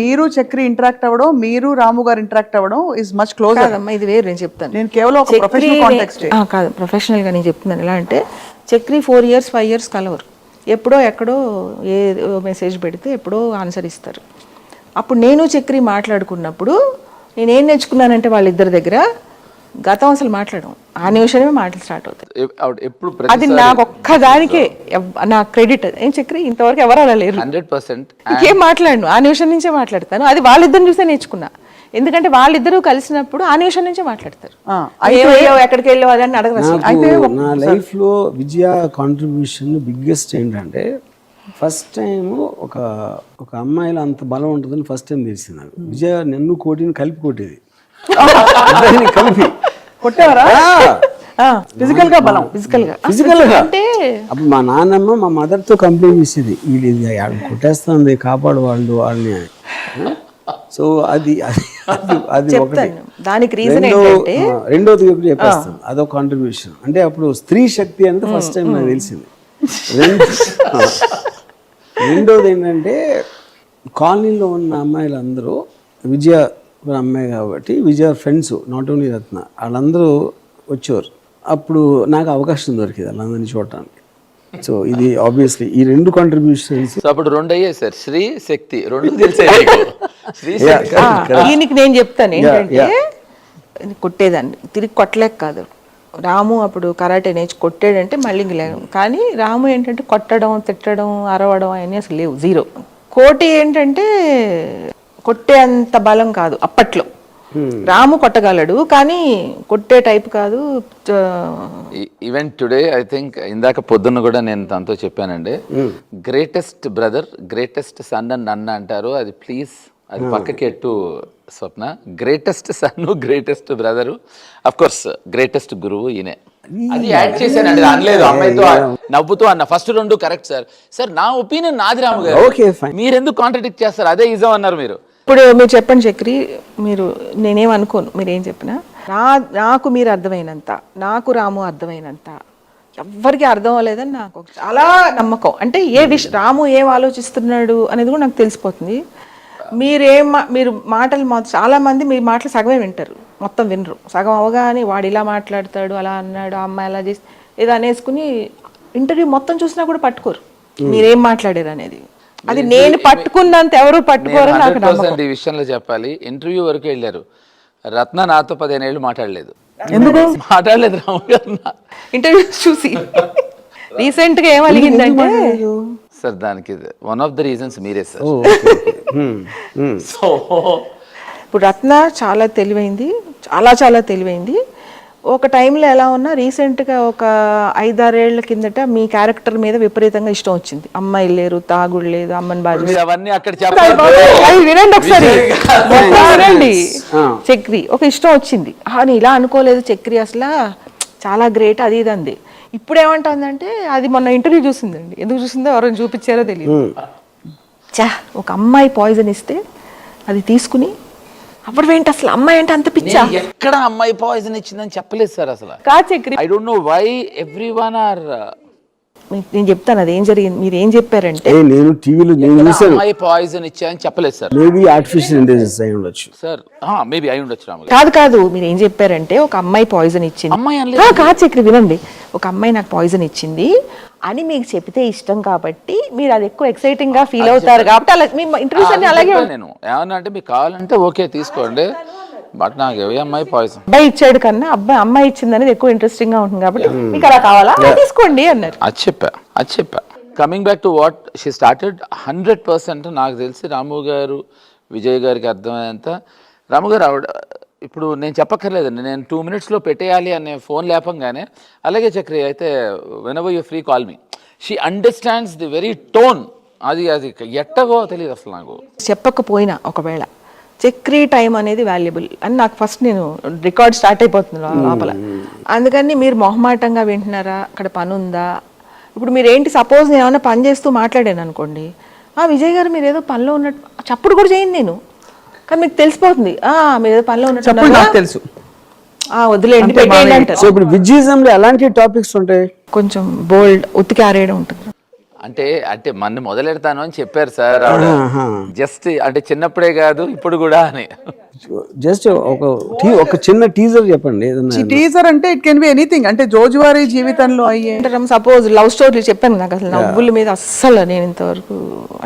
మీరు చక్రి ఇంటరాక్ట్ అవ్వడం, మీరు రాము గారు ఇంటరాక్ట్ అవ్వడం ఇస్ మచ్ క్లోజ్. కాదమ్మా, ఇది వేరు. నేను చెప్తాను, నేను కేవలం ఒక ప్రొఫెషనల్ కాంటెక్స్ట్ కాదు, ప్రొఫెషనల్ గా నేను చెప్తున్నాను. ఎలా అంటే చక్రి 4 years 5 years కలవరు, ఎప్పుడో ఎక్కడో ఏ మెసేజ్ పెడితే ఎప్పుడో ఆన్సర్ ఇస్తారు. అప్పుడు నేను చక్రి మాట్లాడుకున్నప్పుడు నేనేం నేర్చుకున్నానంటే వాళ్ళిద్దరి దగ్గర గతం అసలు మాట్లాడడం, ఆ నిమిషమే మాటలు స్టార్ట్ అవుతాయి. అది నాకు ఒక్కదానికే నా క్రెడిట్. ఏం చక్రి ఇంతవరకు ఎవరు అలా లేరు. 100%. ఇంకేం మాట్లాడను, ఆ నిమిషం నుంచే మాట్లాడతాను. అది వాళ్ళిద్దరిని చూసే నేర్చుకున్నా. ఎందుకంటే వాళ్ళిద్దరూ కలిసినప్పుడు ఆ నిమిషం నుంచే మాట్లాడతారు. ఆ, ఏమయ్యావు, ఎక్కడికి వెళ్ళావు అని అడగరు అసలు. నాకు నా లైఫ్లో విజయ కాంట్రిబ్యూషన్ బిగ్గెస్ట్ ఏంటంటే ఫస్ట్ టైం ఒక అమ్మాయిలో అంత బలం ఉంటుందని ఫస్ట్ టైం తెలిసింది నాకు. విజయ నన్ను కోటిని కలిపి కొట్టేది, ఇద్దరిని కలిపి కొట్టేవారా? ఫిజికల్ గా బలం, ఫిజికల్ గా అంటే అప్పుడు మా నాన్నమ్మ మా మదర్తో కంప్లైంట్ చేసేది, వీళ్ళు ఇది కొట్టేస్తుంది, కాపాడు వాళ్ళని అని. సో అది ఒకటి. దానికి రీజన్ ఏంటంటే రెండోది ఒకటి చెప్పేస్తాను, అదొక కాంట్రిబ్యూషన్. అంటే అప్పుడు స్త్రీ శక్తి అనేది ఫస్ట్ టైం నాకు తెలిసింది. రెండోది ఏంటంటే కాలనీలో ఉన్న అమ్మాయిలందరూ విజయ అమ్మాయి కాబట్టి విజయ ఫ్రెండ్స్, నాట్ ఓన్లీ రత్న, వాళ్ళందరూ వచ్చేవారు. అప్పుడు నాకు అవకాశం దొరికింది వాళ్ళందరినీ చూడటానికి. సో ఇది ఆబ్వియస్లీ ఈ రెండు కాంట్రిబ్యూషన్స్. సో అప్పుడు రెండు అయ్యాయి సార్, శ్రీ శక్తి రెండు తెలిసాయి మీకు. శ్రీ శక్తి దీనికి నేను చెప్తాను ఏంటంటే కొట్టేదాన్ని తిరిగి కొట్టలేక కాదు. రాము అప్పుడు కరాటే నేర్చి కొట్టాడంటే మళ్ళీ ఇంక లేవు. కానీ రాము ఏంటంటే కొట్టడం, తిట్టడం, అరవడం అవన్నీ అసలు లేవు, జీరో. కోటి ఏంటంటే కొట్టే అంత బలం కాదు అప్పట్లో. రాము కొట్టగలడు కానీ కొట్టే టైప్ కాదు. ఈవెన్ టుడే ఐ థింక్ ఇందాక పొద్దున్న కూడా నేను తనతో చెప్పానండి, గ్రేటెస్ట్ బ్రదర్, గ్రేటెస్ట్ సన్ అని నన్ను అంటారు, అది ప్లీజ్ అది పక్కకెట్టు Swapna. Greatest son, greatest brother, of course greatest గురువు ఈయనే. అది యాడ్ చేశానండి, అనలేదు అమ్మాయితో నవ్వుతూ అన్న. ఫస్ట్ రెండు కరెక్ట్ సార్. సార్ నా ఒపీనియన్ నాది, రాము గారు మీరు ఎందుకు కాంట్రడిక్ట్ చేస్తారు, అదే ఇజం అన్నారు మీరు. ఇప్పుడు మీరు చెప్పండి చక్రి, మీరు నేనేం అనుకోను మీరేం చెప్పినా. నాకు మీరు అర్థమైనంత, నాకు రాము అర్థమైనంత ఎవ్వరికి అర్థం అవ్వలేదని నాకు చాలా నమ్మకం. అంటే రాము ఏం ఆలోచిస్తున్నాడు అనేది కూడా నాకు తెలిసిపోతుంది. మీరు మాటలు చాలా మంది మీ మాటలు సగమే వింటారు, మొత్తం వినరు. సగం అవగానే వాడు ఇలా మాట్లాడతాడు, అలా అన్నాడు, ఆ అమ్మాయి అలా చేసి ఏదో అనేసుకుని ఇంటర్వ్యూ మొత్తం చూసినా కూడా పట్టుకోరు మీరేం మాట్లాడారు అనేది. అది నేను పట్టుకున్నంత ఎవరు పట్టుకోరు నాకు నమ్మకం. ఈ విషయంలో చెప్పాలి, ఇంటర్వ్యూ వరకు వెళ్ళారు, రత్న నాతో 15 ఏళ్ళు మాట్లాడలేదు. ఎందుకు మాట్లాడలేదు రాము గారు ఇంటర్వ్యూ చూసి. రీసెంట్ గా ఏం అలిగిందంటే సార్, దానికి వన్ ఆఫ్ ద రీజన్స్ మీరే సార్. సో ఇప్పుడు రత్న చాలా తెలివైంది, చాలా తెలివైంది. ఒక టైంలో ఎలా ఉన్నా రీసెంట్గా ఒక 5-6 ఏళ్ల కిందట మీ క్యారెక్టర్ మీద విపరీతంగా ఇష్టం వచ్చింది. అమ్మాయి లేరు, తాగుడు లేదు, అమ్మని బాగా అవన్నీ అక్కడ వినండి ఒకసారి, వినండి. చక్రి ఒక ఇష్టం వచ్చింది, అని ఇలా అనుకోలేదు చక్రి అసలు చాలా గ్రేట్ అది ఇది అంది. ఇప్పుడు ఏమంటుందంటే అది మొన్న ఇంటర్వ్యూ చూసిందండి, ఎందుకు చూసిందో ఎవరైనా చూపించారో తెలియదు. ఒక అమ్మాయి పాయిజన్ ఇస్తే అది తీసుకుని అప్పుడు ఏంటి అసలు అమ్మాయి అంటే అంత పిచ్చా, ఎక్కడ అమ్మాయి పాయిజన్ ఇచ్చిందని చెప్పలేదు సార్ అసలు. కాదు Chakri, I don't know why everyone are. నేను చెప్తాను అది ఏం జరిగింది. మీరు ఏం చెప్పారంటే నేను టీవీలో చూసాను, అమ్మాయి పాయిజన్ ఇచ్చాయని చెప్పలేదు సార్. మేబీ ఆర్టిఫిషియల్ ఇంటెలిజెన్స్ అయి ఉండొచ్చు సార్, మేబీ అయి ఉండొచ్చు రాము. కాదు మీరు ఏం చెప్పారంటే ఒక అమ్మాయి పాయిజన్ ఇచ్చింది. అమ్మాయి కాదు చక్రి వినండి, ఒక అమ్మాయి నాకు పాయిజన్ ఇచ్చింది అని మీకు చెప్తే ఇష్టం కాబట్టి మీరు అది ఎక్కువ ఎక్సైటింగ్ గా ఫీల్ అవుతారు కాబట్టి అలా మీ ఇంటర్వ్యూస్ అన్ని అలాగే. నేను ఏమన్నా అంటే మీకు కావాలంటే ఓకే తీసుకోండి, బట్ నాకు ఏ అమ్మాయి పాయిజన్ అబ్బాయి ఇచ్చాడు కన్నా అమ్మాయి ఇచ్చింది అనేది ఎక్కువ ఇంట్రెస్టింగ్ గా ఉంటుంది కాబట్టి మీకు అలా కావాలా తీసుకోండి అన్నారు. అది చెప్పా. Coming back to what she started, 100% నాకు తెలిసి రాము గారు విజయ్ గారికి అర్థమైనంత. రాము గారు ఆవిడ ఇప్పుడు నేను చెప్పక్కర్లేదండి, నేను 2 minutesలో పెట్టేయాలి అనే ఫోన్ లేపంగానే అలాగే చక్రి అయితే whenever you free call me, she understands the very tone. అది ఎట్టగో తెలియదు అసలు నాకు. చెప్పకపోయినా ఒకవేళ చక్రీ టైం అనేది వాల్యుబుల్ అని నాకు ఫస్ట్ నేను రికార్డ్ స్టార్ట్ అయిపోతుంది లోపల. అందుకని మీరు మొహమాటంగా వింటున్నారా, అక్కడ పని ఉందా. ఇప్పుడు మీరు ఏంటి, సపోజ్ నేను ఏమైనా పని చేస్తూ మాట్లాడాను అనుకోండి, విజయ్ గారు మీరు ఏదో పనిలో ఉన్నట్టు చప్పుడు కూడా చేయను నేను, కానీ మీకు తెలిసిపోతుంది మీరు ఏదో పనిలో ఉన్నట్టు తెలుసు, వదిలేండి పెట్టేయండి అంటారు. సో ఇప్పుడు విజ్జిజంలో ఎలాంటి టాపిక్స్ ఉంటాయి, కొంచెం బోల్డ్ ఉతికి ఆరేయడం ఉంటుంది. అంటే మన మొదలెడతాను అని చెప్పారు సార్ జస్ట్, అంటే చిన్నప్పుడే కాదు ఇప్పుడు కూడా అని. జస్ట్ ఒక చిన్న టీజర్ చెప్పండి. టీజర్ అంటే ఇట్ కెన్ బి ఎనీథింగ్, అంటే రోజువారీ జీవితంలో అయ్యే. సపోజ్ లవ్ స్టోరీలు చెప్పాను, నాకు అసలు నవ్వుల మీద అస్సలు నేను ఇంతవరకు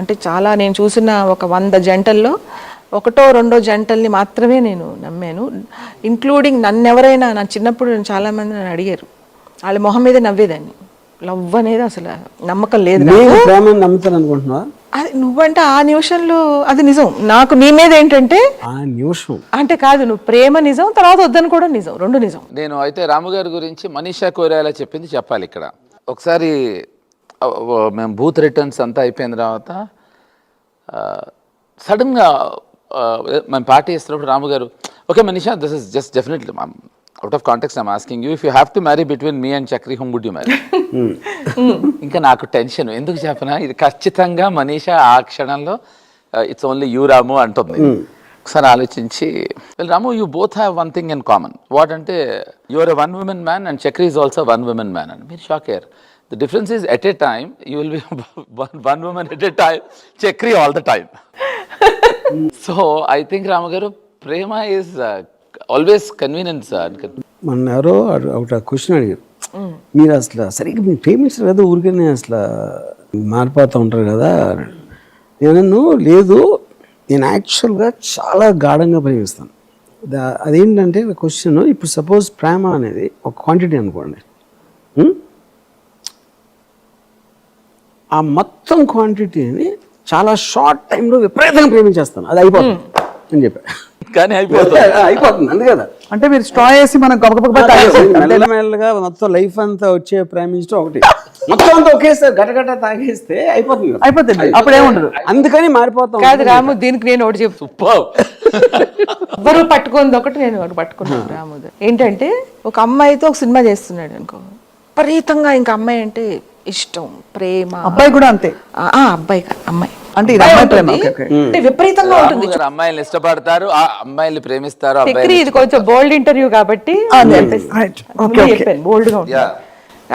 అంటే చాలా నేను చూసిన ఒక 100 జంటల్లో 1-2 జంటల్ని మాత్రమే నేను నమ్మాను, ఇంక్లూడింగ్ నన్ను. ఎవరైనా నా చిన్నప్పుడు చాలా మంది నన్ను అడిగారు, వాళ్ళ మొహం మీద నవ్వేదాన్ని. లవ్ అనేది అసలు నమ్మకం లేదు. ప్రేమను నమ్ముతాను అనుకుంటున్నా. అది నువ్వంటే ఆ నిమిషంలో అది నిజం. నాకు నీ మీద ఏంటంటే ఆ నిమిషం అంటే కాదు, నువ్వు ప్రేమ నిజం, తర్వాత వద్దని కూడా నిజం, రెండు నిజం. నేను అయితే రాము గారి గురించి మనీషా కోయిరాలా చెప్పింది చెప్పాలి ఇక్కడ. ఒకసారి మేము బూత్ రిటర్న్స్ అంతా అయిపోయిన తర్వాత సడన్గా మేము పార్టీ చేస్తున్నప్పుడు రాము గారు, okay Manisha, this is just definitely out of context I'm asking you, if you have to marry between me and Chakri, whom would you marry? ఇంకా నాకు టెన్షన్, ఎందుకు చెప్పనా, ఇది ఖచ్చితంగా మనీషా ఆ క్షణంలో ఇట్స్ ఓన్లీ యూ రాము అంటుంది. ఒకసారి ఆలోచించి, well Ramu, you both have one thing in common. What అంటే you're a one woman man and Chakri is also one woman man అని. మీరు షాక్ అయ్యారు. The difference is at a time you will be one woman at a time, Chakri all the time. So I think Ramagaru, prema is always convenience. మన ఎవరో ఒకటి question అడిగారు, మీరు అసలు సరిగ్గా మీరు ప్రేమించారు కదా, ఊరికనే అసలు మారిపోతూ ఉంటారు కదా. నేను లేదు, నేను యాక్చువల్గా చాలా గాఢంగా ప్రేమిస్తాను. అదేంటంటే క్వశ్చన్, ఇప్పుడు సపోజ్ ప్రేమ అనేది ఒక క్వాంటిటీ అనుకోండి, ఆ మొత్తం క్వాంటిటీని చాలా షార్ట్ టైంలో విపరీతంగా ప్రేమించేస్తాను, అది అయిపోతుంది అని చెప్పా. కానీ అయిపోతుంది అంతే కదా. అంటే మీరు స్ట్రా వేసి మనం మెల్లమెల్లగా మొత్తం లైఫ్ అంతా వచ్చే ప్రేమించడం ఒకటి, మొత్తం అంతా ఒకేసారి గటగట తాగేస్తే అయిపోతుంది. అప్పుడు ఏముండదు, అందుకని మారిపోతాం. కాదు రాము, దీనికి నేను ఒకటి చెప్పు. ఎవరు పట్టుకుంది ఒకటి, నేను ఒకటి పట్టుకున్నాను రాము. ఏంటంటే ఒక అమ్మాయితో ఒక సినిమా చేస్తున్నాడు అనుకో, విపరీతంగా ఇంకా అమ్మాయి అంటే ఇష్టం, ప్రేమ. అబ్బాయి కూడా అంతే, అబ్బాయి అమ్మాయి అంటే ఇది అమ్మాయి ప్రేమ అంటే విపరీతంగా ఉంటుంది. అమ్మాయిలు ఇష్టపడతారు, అమ్మాయిలు ప్రేమిస్తారు. చక్రి ఇది కొంచెం బోల్డ్ ఇంటర్వ్యూ కాబట్టి బోల్డ్ గా ఉంటుంది.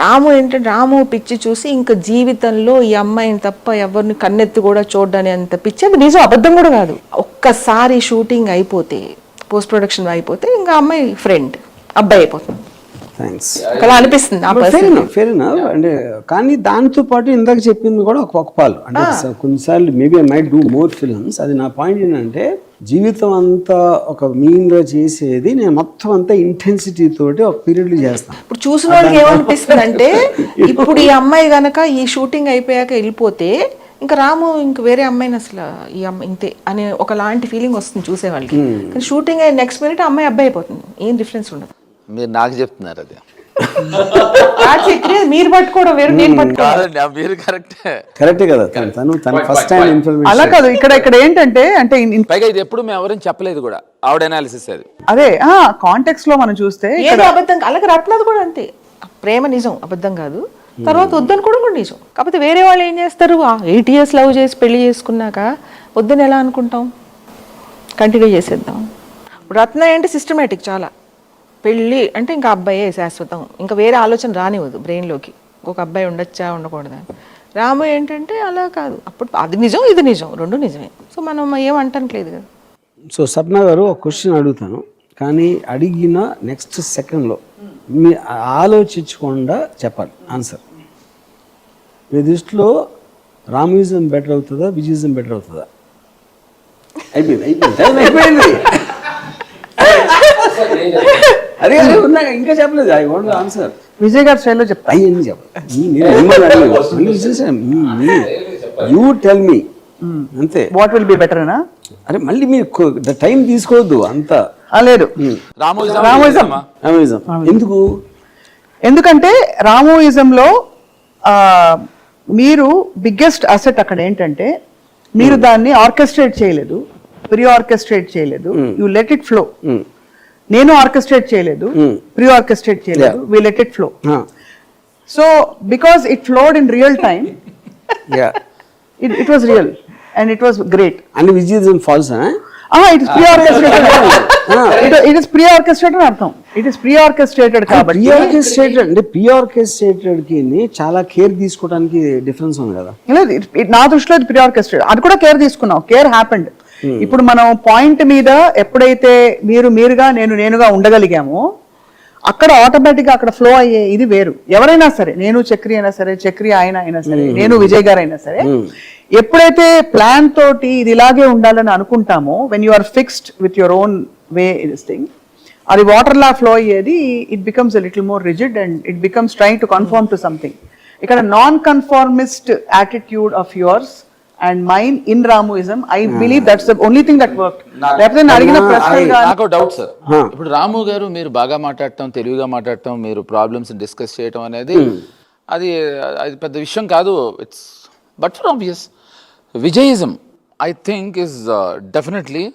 రాము ఏంటంటే, రాము పిచ్చి చూసి ఇంకా జీవితంలో ఈ అమ్మాయిని తప్ప ఎవరిని కన్నెత్తి కూడా చూడని అంత పిచ్చి. అది నిజం, అబద్ధం కూడా కాదు. ఒక్కసారి షూటింగ్ అయిపోతే, పోస్ట్ ప్రొడక్షన్ అయిపోతే ఇంకా అమ్మాయి ఫ్రెండ్, అబ్బాయి అయిపోతుంది. థ్యాంక్స్ అలా అనిపిస్తుంది. Fair enough. అంటే కానీ దాంతో పాటు ఇందాక చెప్పింది కూడా ఒక పాలు. అంటే కొన్నిసార్లు maybe I might do more films. అది నా పాయింట్ ఏంటంటే, జీవితం అంతా ఒక మీన్గా చేసేది నేను మొత్తం అంతా ఇంటెన్సిటీ తోటి ఒక పీరియడ్లో చేస్తాను. ఇప్పుడు చూసిన వాళ్ళకి ఏమనిపిస్తుంది అంటే, ఇప్పుడు ఈ అమ్మాయి గనక ఈ షూటింగ్ అయిపోయాక వెళ్ళిపోతే ఇంకా రాము ఇంక వేరే అమ్మాయిని అసలు ఈ అమ్మాయి ఇంతే అనే ఒకలాంటి ఫీలింగ్ వస్తుంది చూసే వాళ్ళకి. కానీ షూటింగ్ అయిన నెక్స్ట్ మినిట్ అమ్మాయి అబ్బాయి అయిపోతుంది, ఏం డిఫరెన్స్ ఉండదు. మీరు నాకు చెప్తున్నారు అది, మీరు పట్టుకోవడం వేరు, నేను పట్టుకోవడం. మీరు కరెక్టే కదా. తను ఫస్ట్ టైం ఇన్ఫర్మేషన్ అలా కాదు. ఇక్కడ ఏంటంటే, అంటే పైగా ఇది ఎప్పుడు మేము ఎవరైనా చెప్పలేదు కూడా, ఆవిడ అనాలిసిస్ అది. అదే కాంటెక్స్ట్ లో మనం చూస్తే అబద్ధం. అలాగే రత్నది కూడా అంతే, ప్రేమ నిజం, అబద్ధం కాదు. తర్వాత వద్దని కూడా నిజం. కాకపోతే వేరే వాళ్ళు ఏం చేస్తారు, 8 years లవ్ చేసి పెళ్లి చేసుకున్నాక వద్దని ఎలా అనుకుంటాం, కంటిన్యూ చేసేద్దాం. ఇప్పుడు రత్న ఏంటి సిస్టమేటిక్ చాలా, పెళ్ళి అంటే ఇంకా అబ్బాయే శాశ్వతం, ఇంకా వేరే ఆలోచన రానివ్వదు బ్రెయిన్లోకి, ఒక అబ్బాయి ఉండొచ్చా ఉండకూడదా. రాము ఏంటంటే అలా కాదు, అప్పుడు అది నిజం ఇది నిజం, రెండు నిజమే. సో మనం ఏమంటానికి లేదు కదా. సో సప్న గారు ఒక క్వశ్చన్ అడుగుతాను, కానీ అడిగిన నెక్స్ట్ సెకండ్లో మీ ఆలోచించకుండా చెప్పాలి ఆన్సర్. మీ దృష్టిలో రామయిజం బెటర్ అవుతుందా, విజయిజం బెటర్ అవుతుందా? అయిపోయింది. అదే ఉన్నాక ఇంకా చెప్పలేదు. I want answer. విజయ్ గారి స్టైల్లో చెప్తా. అయ్యింది యూ టెల్ మీ అంతే. వాట్ విల్ బి బెటర్ అనా? అరే మళ్ళీ మీరు టైం తీసుకోవద్దు అంతా. లేదు, రామోయిజం. ఎందుకంటే రామోయిజంలో మీరు బిగ్గెస్ట్ అసెట్ అక్కడ ఏంటంటే, మీరు దాన్ని ఆర్కెస్ట్రేట్ చేయలేదు, ప్రీ ఆర్కెస్ట్రేట్ చేయలేదు, యూ లెట్ ఇట్ ఫ్లో. నేను ఆర్కెస్ట్రేట్ చేయలేదు, ప్రీ ఆర్కెస్ట్రేట్ చేయలేదు, we let it flow. So because it flowed in real time, it was real and it was great. And Vijayism falls. It is pre orchestrated. It is pre orchestrated అర్థం. It is pre orchestrated కాబట్టి. Pre orchestrated అంటే pre orchestrated కి చాలా care తీసుకోవడానికి difference ఉంది కదా. లేదు, నా దృష్టిలో ఇది ప్రీ ఆర్కెస్ట్రేటెడ్. అది కూడా కేర్ తీసుకున్నాం, కేర్ హ్యాపెండ్. ఇప్పుడు మనం పాయింట్ మీద ఎప్పుడైతే మీరుగా నేనుగా ఉండగలిగామో, అక్కడ ఆటోమేటిక్ గా అక్కడ ఫ్లో అయ్యే ఇది వేరు. ఎవరైనా సరే, నేను చక్రి అయినా సరే, చక్రి ఆయన అయినా సరే, నేను విజయ్ గారు అయినా సరే, ఎప్పుడైతే ప్లాన్ తోటి ఇది ఇలాగే ఉండాలని అనుకుంటామో, when you are fixed with your own way this thing, అది వాటర్ లా ఫ్లో అయ్యేది, it becomes a little more rigid and it becomes trying to confirm to something. ఇక్కడ non conformist attitude of yours and mine in Ramuism. I believe that's the only thing that worked. లేకపోతే నేను అడిగిన ప్రశ్నలు కానీ నాకు doubt sir, ఇప్పుడు రాము గారు మీరు బాగా మాట్లాడటం, తెలుగుగా మాట్లాడటం, మీరు ప్రాబ్లమ్స్ డిస్కస్ చేయటం అనేది అది పెద్ద విషయం కాదు. It's but for obvious Vijayism I think is definitely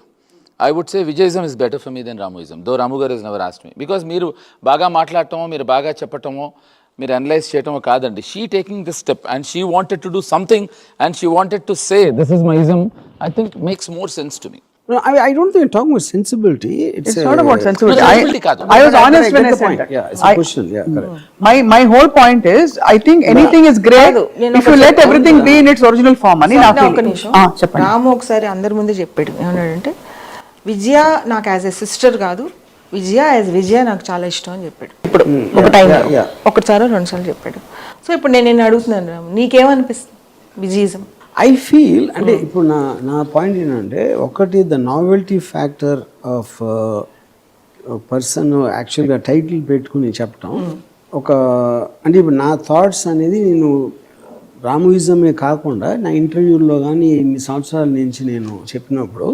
I would say Vijayism is better for me than Ramuism, though Ramu garu has never asked me. Because మీరు బాగా మాట్లాడటమో, మీరు బాగా చెప్పటమో, మీరు అనలైజ్ చేయటమో కాదండి. She taking this step and she wanted to do something and she wanted to say this is my ism, I think makes more sense to me. No, I don't think you're talking about sensibility. it's not about sensibility. No, sensibility కాదు. I was honest when I get the said point. that. Yeah, it's a question. Yeah, correct. My whole point is, I think anything is great నేను if you let everything be in its original form అని నా ఒక feeling. నిమిషం. చెప్పండి. రాము ఒకసారి అందరి ముందు చెప్పాడు, ఏమన్నాడంటే విజయ నాకు యాజ్ ఎ సిస్టర్ కాదు, విజయ నాకు చాలా ఇష్టం అని చెప్పాడు. ఇప్పుడు ఒక టైంలో ఒకసారి 2 సార్లు చెప్పాడు. సో ఇప్పుడు నేను అడుగుతున్నాను రాము, నీకేమనిపిస్తుంది విజయిజం? ఐ ఫీల్ అంటే ఇప్పుడు నా పాయింట్ ఏంటంటే, ఒకటి the novelty factor of person యాక్చువల్గా టైటిల్ పెట్టుకుని చెప్పటం ఒక అంటే ఇప్పుడు నా థాట్స్ అనేది నేను రాముయిజమే కాకుండా నా ఇంటర్వ్యూల్లో కానీ ఇన్ని సంవత్సరాల నుంచి నేను చెప్పినప్పుడు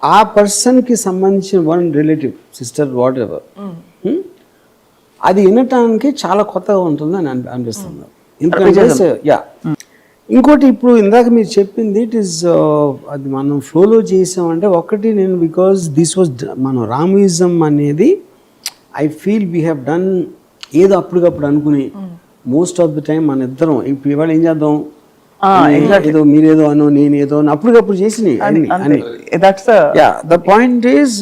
ఆ పర్సన్కి సంబంధించిన one relative sister what ever అది వినటానికి చాలా కొత్తగా ఉంటుంది అని అనిపిస్తుంది. ఎందుకంటే యా ఇంకోటి ఇప్పుడు ఇందాక మీరు చెప్పింది ఇట్ ఈస్ అది మనం ఫ్లోలో చేసామంటే ఒకటి నేను బికాజ్ దిస్ వాజ్ మనం రాముయిజం అనేది I feel we have done ఏదో అప్పటికప్పుడు అనుకుని మోస్ట్ ఆఫ్ ద టైం మన ఇద్దరం ఇప్పుడు ఇవాళ ఏం చేద్దాం ఏదో మీరేదో అను నేనేదో అని అప్పటికప్పుడు చేసినాయి అని ద పాయింట్ ఈస్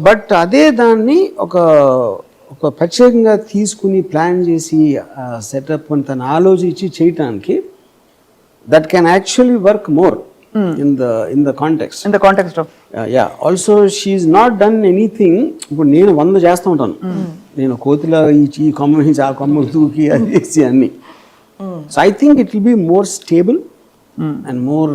బట్ అదే దాన్ని ఒక ప్రత్యేకంగా తీసుకుని ప్లాన్ చేసి సెటప్ అని తను ఆలోచించి చేయటానికి that can actually work more in the context of yeah also she's not done anything. ఇప్పుడు నేను 100 చేస్తూ ఉంటాను, నేను కోతిలా ఈ కొమ్మ నుంచి ఆ కొమ్మ దూకి అది చేసి అన్ని. So I think it will be more stable and more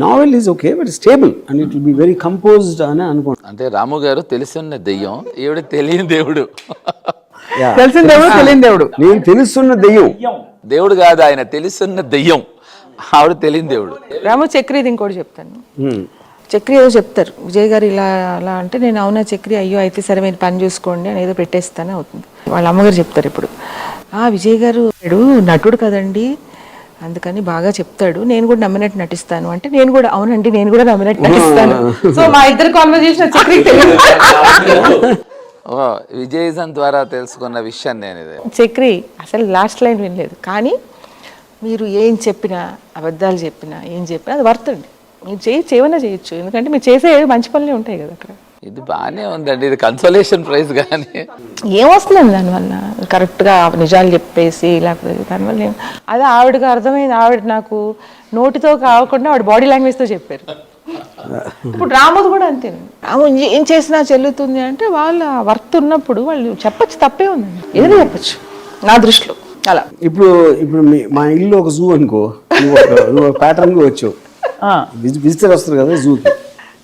novel is okay but stable and it will be very composed అని అనుకుంటాను. అంటే రాము గారు తెలుసున్న దెయ్యం, ఈవిడ తెలియని దేవుడు. తెలిసిన దేవుడు తెలియని దేవుడు. నేను తెలుస్తున్న దెయ్యం, దేవుడు కాదు ఆయన, తెలుసున్న దెయ్యం, ఆవిడ తెలియని దేవుడు. రాము చక్రీది ఇంకోటి చెప్తాను. చక్రి ఏదో చెప్తారు విజయ్ గారు ఇలా అలా అంటే, నేను అవునా చక్రి, అయ్యో అయితే సరే మీరు పని చూసుకోండి అని ఏదో పెట్టేస్తానే అవుతుంది. వాళ్ళ అమ్మగారు చెప్తారు ఇప్పుడు, విజయ్ గారు నటుడు కదండి అందుకని బాగా చెప్తాడు, నేను కూడా నమ్మినట్టు నటిస్తాను అంటే, నేను కూడా అవునండి నేను కూడా నమ్మినట్టు నటిస్తాను. సో మా ఇద్దరు కాన్వర్జేషన్ చక్రికి తెలియదు. విజయిజం ద్వారా తెలుసుకున్న విషయం నేను ఇది. చక్రి అసలు లాస్ట్ లైన్ వినలేదు, కానీ మీరు ఏం చెప్పినా అబద్ధాలు చెప్పినా ఏం చెప్పినా అది వర్త్ అండి. మీరు చేయవన్నా చేయొచ్చు, ఎందుకంటే మీరు చేసే మంచి పనులే ఉంటాయి కదా అక్కడ. ఇది బాగానే ఉందండి, ఇది కన్సోలేషన్ ప్రైజ్. కానీ ఏమొస్తుందండి దానివల్ల? కరెక్ట్గా నిజాలు చెప్పేసి లేకపోతే దానివల్ల అదే ఆవిడకి అర్థమైంది. ఆవిడ నాకు నోటితో కాకుండా ఆవిడ బాడీ లాంగ్వేజ్తో చెప్పారు. ఇప్పుడు రాముది కూడా అంతేనండి. రాము ఏం చేసినా చెల్లుతుంది అంటే వాళ్ళ వర్త్ ఉన్నప్పుడు వాళ్ళు చెప్పచ్చు, తప్పే ఉందండి, ఏదైనా చెప్పచ్చు నా దృష్టిలో అలా. ఇప్పుడు మా ఇల్లు ఒక జూ అనుకో, నువ్వు ప్యాటర్న్గా వచ్చావు, విజిటర్ వస్తారు కదా జూకి,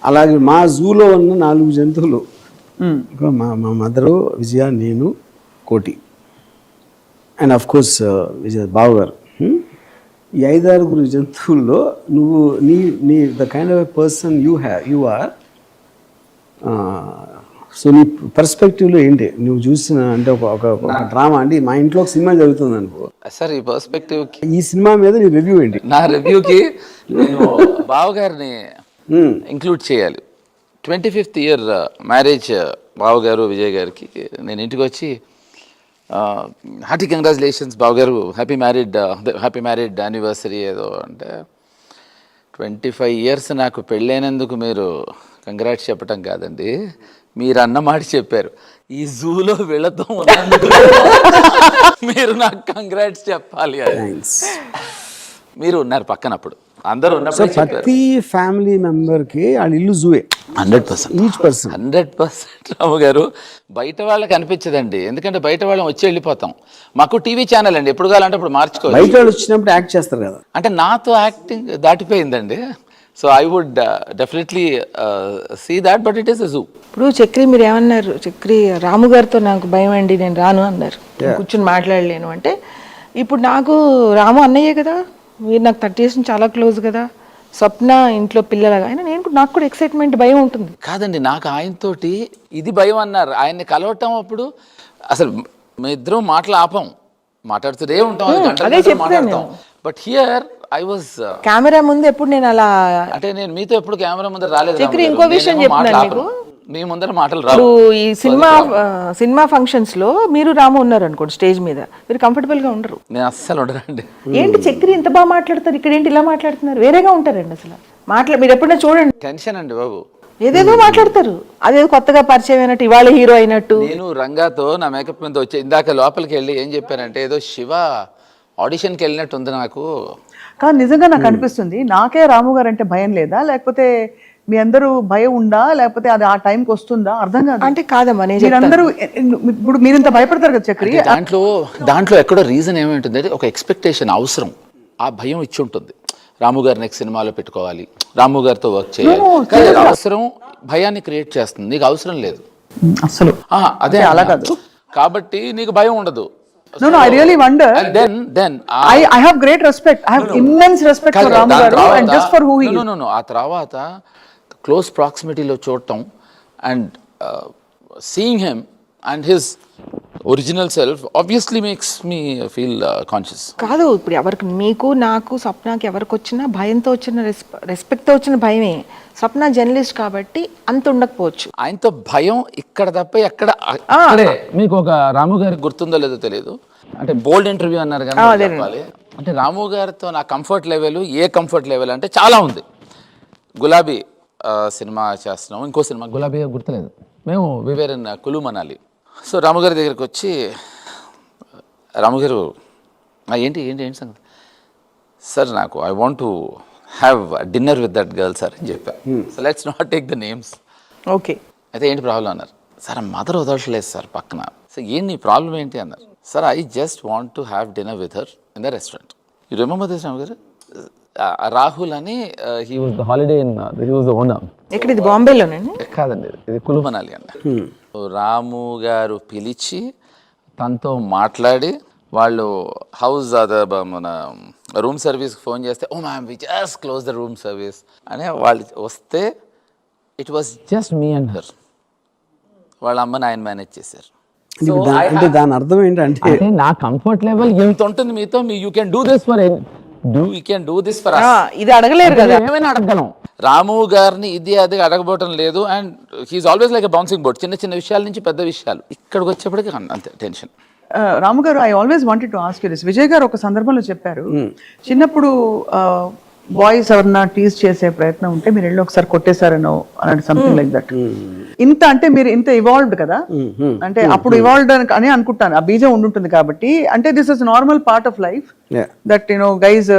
అలాగే మా జూలో ఉన్న 4 జంతువులు, మా మదరు విజయ, నేను, కోటి అండ్ అఫ్ కోర్స్ విజయ బావగారు. ఈ 5-6 జంతువుల్లో నువ్వు నీ the kind of person you are. So నీ పర్స్పెక్టివ్లో ఏంటి నువ్వు చూసిన అంటే ఒక డ్రామా అండి, మా ఇంట్లో ఒక సినిమా జరుగుతుంది అనుకో సార్, ఈ పర్స్పెక్టివ్ ఈ సినిమా మీద నీ రివ్యూ ఏంటి? నా రివ్యూకి నేను బావగారిని ఇంక్లూడ్ చేయాలి. 25th ఇయర్ మ్యారేజ్ బావగారు విజయ్ గారికి. నేను ఇంటికి వచ్చి హార్టీ కంగ్రాచులేషన్స్ బావగారు, హ్యాపీ మ్యారీడ్ యానివర్సరీ ఏదో అంటే, 25 years నాకు పెళ్ళైనందుకు మీరు కంగ్రాట్స్ చెప్పటం కాదండి, మీరు అన్నమాట చెప్పారు, ఈ జూలో వెళుతూ ఉన్నందుకు మీరు నాకు కంగ్రాట్స్ చెప్పాలి. మీరు ఉన్నారు పక్కనప్పుడు, అందరూ ఉన్నప్పుడు. ప్రతి ఫ్యామిలీ మెంబర్కి వాళ్ళ ఇల్లు జూవే. 100% ఈచ్ పర్సన్ 100% రాము గారు. బయట వాళ్ళకి అనిపించదండి, ఎందుకంటే బయట వాళ్ళం వచ్చి వెళ్ళిపోతాం. మాకు టీవీ ఛానల్ అండి, ఎప్పుడు కావాలంటే అప్పుడు మార్చుకోవచ్చు. బయట వాళ్ళు వచ్చినప్పుడు యాక్ట్ చేస్తారు కదా, అంటే నాతో యాక్టింగ్ దాటిపోయిందండి. So I would definitely see that, but it is a zoo. ఇప్పుడు చక్రి మీరు ఏమన్నారు, చక్రి రాము గారితో నాకు భయం అండి నేను రాను అన్నారు, కూర్చుని మాట్లాడలేను అంటే, ఇప్పుడు నాకు రాము అన్నయ్యే కదా, మీరు నాకు 30 years నుంచి చాలా క్లోజ్ కదా, స్వప్న ఇంట్లో పిల్లలుగా అయినా నాకు కూడా ఎక్సైట్మెంట్ భయం ఉంటుంది. కాదండి, నాకు ఆయనతోటి ఇది భయం అన్నారు. ఆయన్ని కలవటం అప్పుడు అసలు మీ ఇద్దరం మాటలు ఆపం, మాట్లాడుతూనే ఉంటాం, గంటలు మాట్లాడతాం. But here I was camera ముందు ఎప్పుడు నేను అలా అంటే నేను మీతో ఎప్పుడు కెమెరా ముందర రాలేదు. చక్రి, ఇంకో విషయం చెప్తున్నాను మీకు. మీ ముందర మాటలు ఇప్పుడు రావు. ఈ సినిమా ఫంక్షన్స్ లో మీరు రాము ఉన్నారు అనుకోండి, స్టేజ్ మీద మీరు కంఫర్టబుల్ గా ఉండరు. నేను అస్సలు ఉండనండి. ఏంటి చక్రి ఇంత బాగా మాట్లాడతారు, ఇక్కడ ఏంటి ఇలా మాట్లాడుతున్నారు, వేరేగా ఉంటారండి అసలు. మీరు ఎప్పుడైనా చూడండి, టెన్షన్ అండి బాబు, ఏదేదో మాట్లాడతారు, అదేదో కొత్తగా పరిచయం అయినట్టు, ఇవాళ హీరో అయినట్టు. నేను రంగాతో నా మేకప్ మీద వచ్చి ఇందాక లోపలికి వెళ్ళి ఏం చెప్పానంటే, ఏదో శివ ఆడిషన్కి వెళ్ళినట్టు ఉంది నాకు. కానీ నిజంగా నాకు అనిపిస్తుంది, నాకే రాము గారు అంటే భయం లేదా, లేకపోతే మీ అందరూ భయం ఉందా, లేకపోతే అది ఆ టైంకి వస్తుందా అర్థం కాదు. అంటే కాదమ్మా, మీరందరూ ఇప్పుడు మీరు ఇంత భయపడతారు కదా చక్రి. దాంట్లో ఎక్కడో రీజన్ ఏమింటుంది అంటే ఒక ఎక్స్పెక్టేషన్ అవసరం, ఆ భయం ఇచ్చి ఉంటుంది. రాము గారు నెక్స్ట్ సినిమాలో పెట్టుకోవాలి, రాము గారితో వర్క్ చేయాలి, అవసరం భయాన్ని క్రియేట్ చేస్తుంది. నీకు అవసరం లేదు అసలు, అదే అలా కాదు కాబట్టి నీకు భయం ఉండదు. No, I really wonder. And then I have great respect. I have immense respect for Ramu garu and just for who he is. No. ఆ తర్వాత క్లోజ్ ప్రాక్సిమిటీలో చూడటం and seeing him and his original self obviously makes me feel conscious. కాదు, ఇప్పుడు ఎవరికి, మీకు నాకు స్వప్నకి ఎవరికి వచ్చినా భయంతో వచ్చిన రెస్పెక్ట్తో వచ్చిన భయమే. స్వప్న జర్నలిస్ట్ కాబట్టి అంత ఉండకపోవచ్చు. ఆయనతో భయం ఇక్కడ తప్ప ఎక్కడ మీకు ఒక రాము గారి గుర్తుందో లేదో తెలియదు, అంటే బోల్డ్ ఇంటర్వ్యూ అన్నారు కానీ చెప్పాలి అంటే రాము గారితో నా కంఫర్ట్ లెవెల్ ఏ కంఫర్ట్ లెవెల్ అంటే చాలా ఉంది. గులాబీ సినిమా చేస్తున్నాం, ఇంకో సినిమా గులాబీ గుర్తులేదు, మేము వివేరన్ కులు మనాలి. సో రాము గారి దగ్గరికి వచ్చి, రాము గారు ఏంటి ఏంటి ఏంటి సంగతి సార్, నాకు I want to have dinner with that girl sir అని చెప్పా. So let's not take the names. Okay, అయితే ఏంటి ప్రాబ్లం అన్నారు. సార్ మదర్ వదలట్లేదు సార్ పక్కన. సో ఏంటి నీ ప్రాబ్లం ఏంటి అన్నారు. Sir I just want to have dinner with her in the restaurant. You remember this Ramu garu? Rahul అని he was the Holiday Inn he was the owner. ఎక్కడ ఇది, బాంబేలోనండి? కాదండి, ఇది కులు మనాలి అన్న. రాము గారు పిలిచి తనతో మాట్లాడి, వాళ్ళు హౌస్ మన రూమ్ సర్వీస్కి ఫోన్ చేస్తే, oh ma'am we just close the room service అని వాళ్ళు వస్తే, it was just me and her. వాళ్ళ అమ్మని ఆయన మేనేజ్ చేశారు. అంటే దాని అర్థం ఏంటంటే నా కంఫర్ట్ లెవెల్ ఎంత ఉంటుంది మీతో, you can do this for ఇది అడగలేరు కదా, ఏమైనా అడగలం. రాము గారిని ఇది అది అడగబోవటం లేదు. And he's always like a bouncing board, చిన్న చిన్న విషయాల నుంచి పెద్ద విషయాలు, ఇక్కడికి వచ్చేప్పటికి అంతే టెన్షన్. రాము గారు, I always wanted to ask you this. Vijay గారు ఒక సందర్భంలో చెప్పారు, చిన్నప్పుడు బాయ్స్ ఎవరన్నా టీజ్ చేసే ప్రయత్నం ఉంటే మీరు వెళ్ళి ఒకసారి కొట్టేశారనో అన్నట్టు, సంథింగ్ లైక్ దట్. ఇంత అంటే మీరు ఇంత ఇవాల్వ్డ్ కదా, అంటే అప్పుడు ఇవాల్వ్డ్ అని అనుకుంటాను, ఆ బీజం ఉండుంటుంది కాబట్టి. అంటే this is normal part of life that you know guys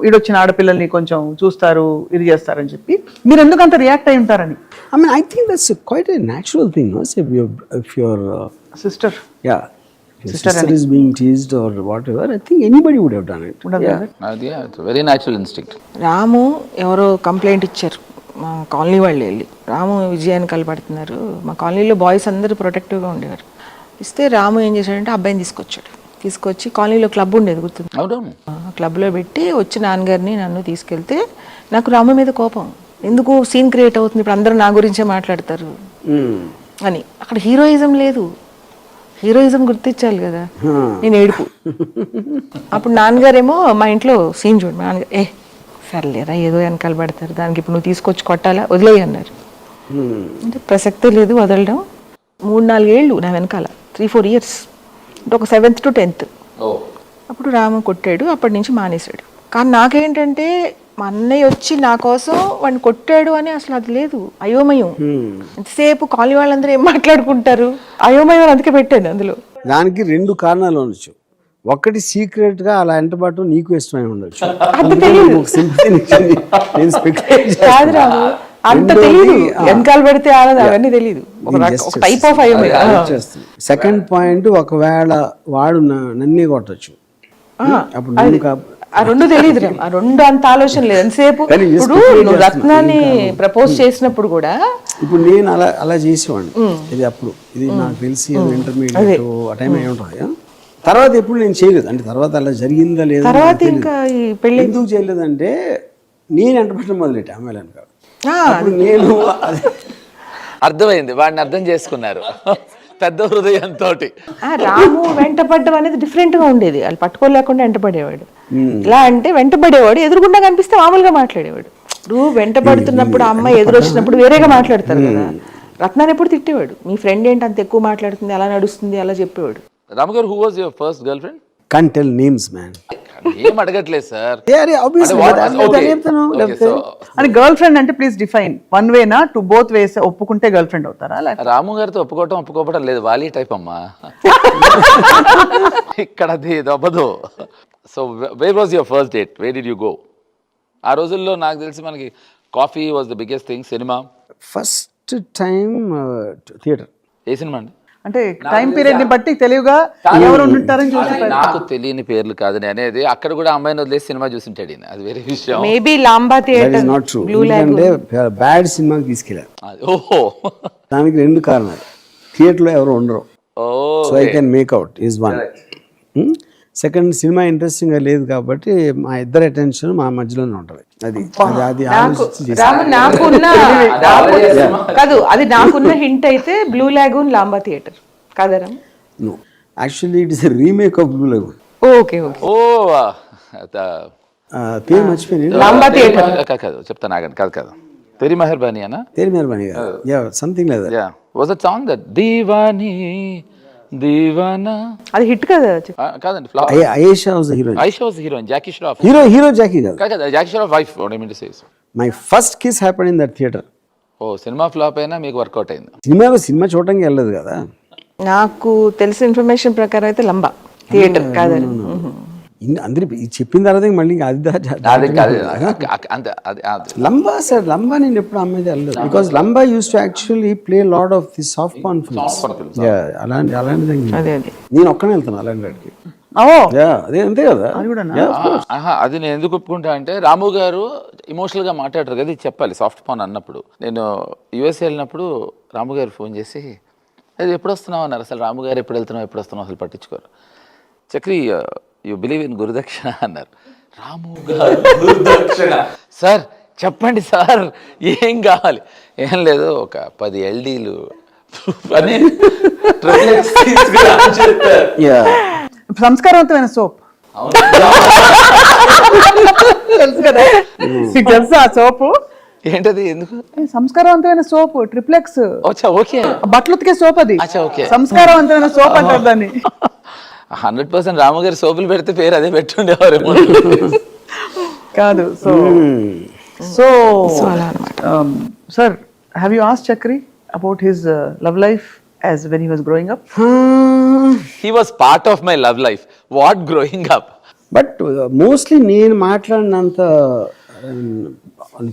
ఈడొచ్చిన ఆడపిల్లల్ని కొంచెం చూస్తారు, ఇది చేస్తారని చెప్పి మీరు ఎందుకు అంత రియాక్ట్ అయి ఉంటారని. I mean, I think that's quite a natural thing, no? So if your sister, yeah, if your sister is being teased or whatever, I think anybody would have done it. It's a very natural instinct. రాము ఎవరో complaint ఇచ్చారు మా colony వాళ్ళు వెళ్ళి, రాము విజయాన్ని కలపడుతున్నారు. మా కాలనీలో boys అందరూ ప్రొటెక్టివ్గా ఉండేవారు. ఇస్తే రాము ఏం చేశాడంటే అబ్బాయిని తీసుకొచ్చి కాలనీలో క్లబ్ ఉండేది గుర్తుంది, క్లబ్లో పెట్టి వచ్చి నాన్నగారిని నన్ను తీసుకెళ్తే, నాకు రాము మీద కోపం, ఎందుకు సీన్ క్రియేట్ అవుతుంది, ఇప్పుడు అందరూ నా గురించే మాట్లాడతారు అని. అక్కడ హీరోయిజం లేదు, హీరోయిజం గుర్తించాలి కదా. నేను ఏడుపు. అప్పుడు నాన్నగారేమో మా ఇంట్లో సీన్ చూడండి, నాన్నగారు సర్లేరా ఏదో వెనకాల పడతారు, దానికి ఇప్పుడు నువ్వు తీసుకొచ్చి కొట్టాలా, వదిలేయి అన్నారు. అంటే ప్రసక్తే లేదు వదలడం. 3-4 ఏళ్ళు నా వెనకాల, 3-4 years, అంటే ఒక 7th to 10th. అప్పుడు రాము కొట్టాడు, అప్పటి నుంచి మానేశాడు. కానీ నాకేంటంటే మా అన్నయ్య వచ్చి నా కోసం వాడిని కొట్టాడు అని అసలు అది లేదు, అయోమయం. ఎంతసేపు కాలనీ వాళ్ళందరూ ఏం మాట్లాడుకుంటారు, అయోమయం అందుకే పెట్టాను అందులో. దానికి 2 కారణాలు ఉండొచ్చు. ఒకటి సీక్రెట్ గా అలా ఎంటబాటు నీకు ఇష్టమై ఉండొచ్చు, కాదు రాము అంత తెలియదు, వెనకాల పెడితే ఆడదు, అవన్నీ తెలియదు, ఒక టైప్ ఆఫ్ అయోమయం. సెకండ్ పాయింట్, ఒకవేళ వాడు నన్నే కొట్టచ్చు, అప్పుడు ఆ 2 తెలియదు, ఆ 2 అంత ఆలోచన లేదు. ఎంతసేపు ఇప్పుడు నువ్వు రత్నాన్ని ప్రపోజ్ చేసినప్పుడు కూడా, ఇప్పుడు నేను అలా చేసేవాడిని. ఇది అప్పుడు ఇది నాకు తెలిసి ఇంటర్మీడియట్ ఆ టైం ఏముంటుంది, తర్వాత ఎప్పుడు నేను చేయలేదు, అంటే తర్వాత అలా జరిగిందా లేదా తర్వాత ఇంకా ఈ పెళ్లి ఎందుకు చేయలేదంటే నేను ఎంటపడడం మొదలెట్టి అమ్మాయిలను కాదు. అప్పుడు నేను అర్థమైంది, వాడిని అర్థం చేసుకున్నారు పెద్ద హృదయంతో. రాము వెంటపడ్డం అనేది డిఫరెంట్ గా ఉండేది, వాళ్ళు పట్టుకోలేకుండా వెంటపడేవాడు. ఇలా అంటే వెంటపడేవాడు, ఎదురుగుండా కనిపిస్తే మామూలుగా మాట్లాడేవాడు. ఇప్పుడు వెంటపడుతున్నప్పుడు అమ్మాయి ఎదురొచ్చినప్పుడు వేరేగా మాట్లాడతారు కదా. రత్నాన్ని ఎప్పుడు తిట్టేవాడు, మీ ఫ్రెండ్ ఏంటి అంత ఎక్కువ మాట్లాడుతుంది, అలా నడుస్తుంది, అలా చెప్పేవాడు. Ramu garu, who was your first girlfriend? can't tell names man. ఏం అడగట్లేదు సార్. అని గర్ల్ ఫ్రెండ్ అంటే ప్లీజ్ డిఫైన్, వన్ వేనా టు బోత్ వేస్ ఒప్పుకుంటే గర్ల్ ఫ్రెండ్ అవుతారా? రాము గారితో ఒప్పుకోవడం లేదు, వాలీ టైప్ అమ్మా. ఇక్కడ అది అవ్వదు. So where was your first date, where did you go? ఆ రోజుల్లో నాకు తెలిసి మనకి coffee was the biggest thing. Cinema first time theatre. A cinema అండి? అంటే టైం పీరియడ్ ని బట్టి తెలివిగా ఎవరు ఉంటారని చూసి. నాకు తెలియని పేర్లు కాదని అనేది, అక్కడ కూడా అమ్మాయిని వదిలేసి సినిమా చూసింటాడు ఈయన, అది వేరే విషయం. Maybe Lamba That theatre, is not true. ఎందుకంటే బ్యాడ్ సినిమాకి తీసుకెళ్ళారు. ఓహో, దానికి 2 కారణాలు. థియేటర్లో ఎవరు ఉండరు, so I can make out is one. Second, cinema interesting గా లేదు కాబట్టి మా ఇద్దరు అటెన్షన్ మా మధ్యలోనే ఉంటుంది. అది అది ఆలోచించి చేశాను. రాము కాదు, అది నాకున్న హింట్ అయితే బ్లూ లాగూన్ లాంబా థియేటర్ కాదా Ramu? No, actually it is a remake of Blue Lagoon. Okay okay. Oh పేరు మర్చిపోయాను. లాంబా థియేటర్ కాదు, చెప్తాను ఆగండి. కాదు, తెరీ మెహర్బానీ అనా? తెరీ మెహర్బానీ కాదు, yeah something like that. Yeah, was that song that Deewani Deewana? అది హిట్ కదా. కాదండి, Ayesha was the heroine. Ayesha was heroine, Jackie Shroff. Hero Jackie కాదు. కాదు, Jackie Shroff wife. What I mean to say is my first kiss happened in that theatre. Oh, cinema flop అయినా మీకు work out అయింది. Cinema చూడడానికి వెళ్ళలేదు కదా. నాకు తెలిసిన ఇన్ఫర్మేషన్ ప్రకారం అయితే లంబా థియేటర్ కాదని. అందరి చెప్పిన తర్వాత మళ్ళీ లంబా సార్, లంబా నేను ఎప్పుడు అమ్మేది వెళ్ళలేదు. Because Lamba used to actually play lot of the soft porn films. అలాంటిది నేను ఒక్కనే వెళ్తాను అలాంటి వాటికి. అదే అంతే కదా. అది నేను ఎందుకు ఒప్పుకుంటా అంటే, రాము గారు ఇమోషనల్ గా మాట్లాడరు కదా, ఇది చెప్పాలి. సాఫ్ట్ పాన్ అన్నప్పుడు నేను యుఎస్ వెళ్ళినప్పుడు రాము గారు ఫోన్ చేసి, అది ఎప్పుడు వస్తున్నావు అన్నారు. అసలు రాము గారు ఎప్పుడు వస్తున్నావు అసలు పట్టించుకోరు. చక్రి, యు బిలీవ్ ఇన్ గురుదక్షిణ అన్నారు. రాము గారు గురుదక్షిణ సార్, చెప్పండి సార్ ఏం కావాలి? ఏం లేదు, ఒక 10 LDలు అని సంస్కారవంతమైన సోప్ తెలుసు కదా, తెలుసు ఆ సోపు ఏంటది? ఎందుకు సంస్కారవంతమైన సోప్? ట్రిప్లెక్స్. ఓకే, బట్టలు ఉతికే సోప్ అది. ఓకే, సంస్కారవంతమైన సోప్ అంటారు దాన్ని. 100% రాము గారి సోపులు పెడితే పేరు అదే పెట్టుండేవారు కాదు. సో అలా అన్నమాట. Sir, have you asked Chakri about his love life as when he was growing up? He was part of my love life. What growing up? But mostly నేను మాట్లాడినంత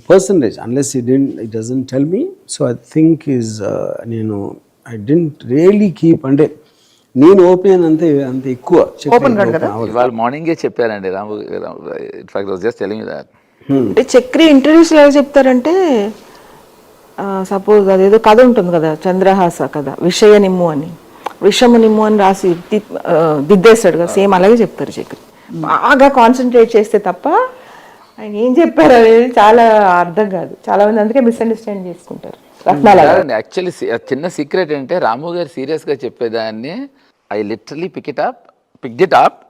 percentage, unless he doesn't tell me, so I think is నేను I didn't really keep, అంటే నేను open అంత ఎక్కువ open కాదు కదా. ఇవాళ మార్నింగే చెప్పారండి Ramu. In fact was just telling that. Chakri interviews లో చెప్తారంటే, సపోజ్ అదేదో కథ ఉంటుంది కదా, చంద్రహాస కథ, విషయ నిమ్ము అని, విషము నిమ్ము అని రాసి దిద్దేస్తాడు కదా, సేమ్ అలాగే చెప్తారు చక్రి. బాగా కాన్సన్ట్రేట్ చేస్తే తప్ప ఆయన ఏం చెప్పారు అనేది చాలా అర్థం కాదు. చాలా మంది అందుకే మిస్అండర్స్టాండ్ చేసుకుంటారు. యాక్చువల్లీ చిన్న సీక్రెట్ అంటే, రాము గారు సీరియస్ గా చెప్పేదాన్ని I literally picked it up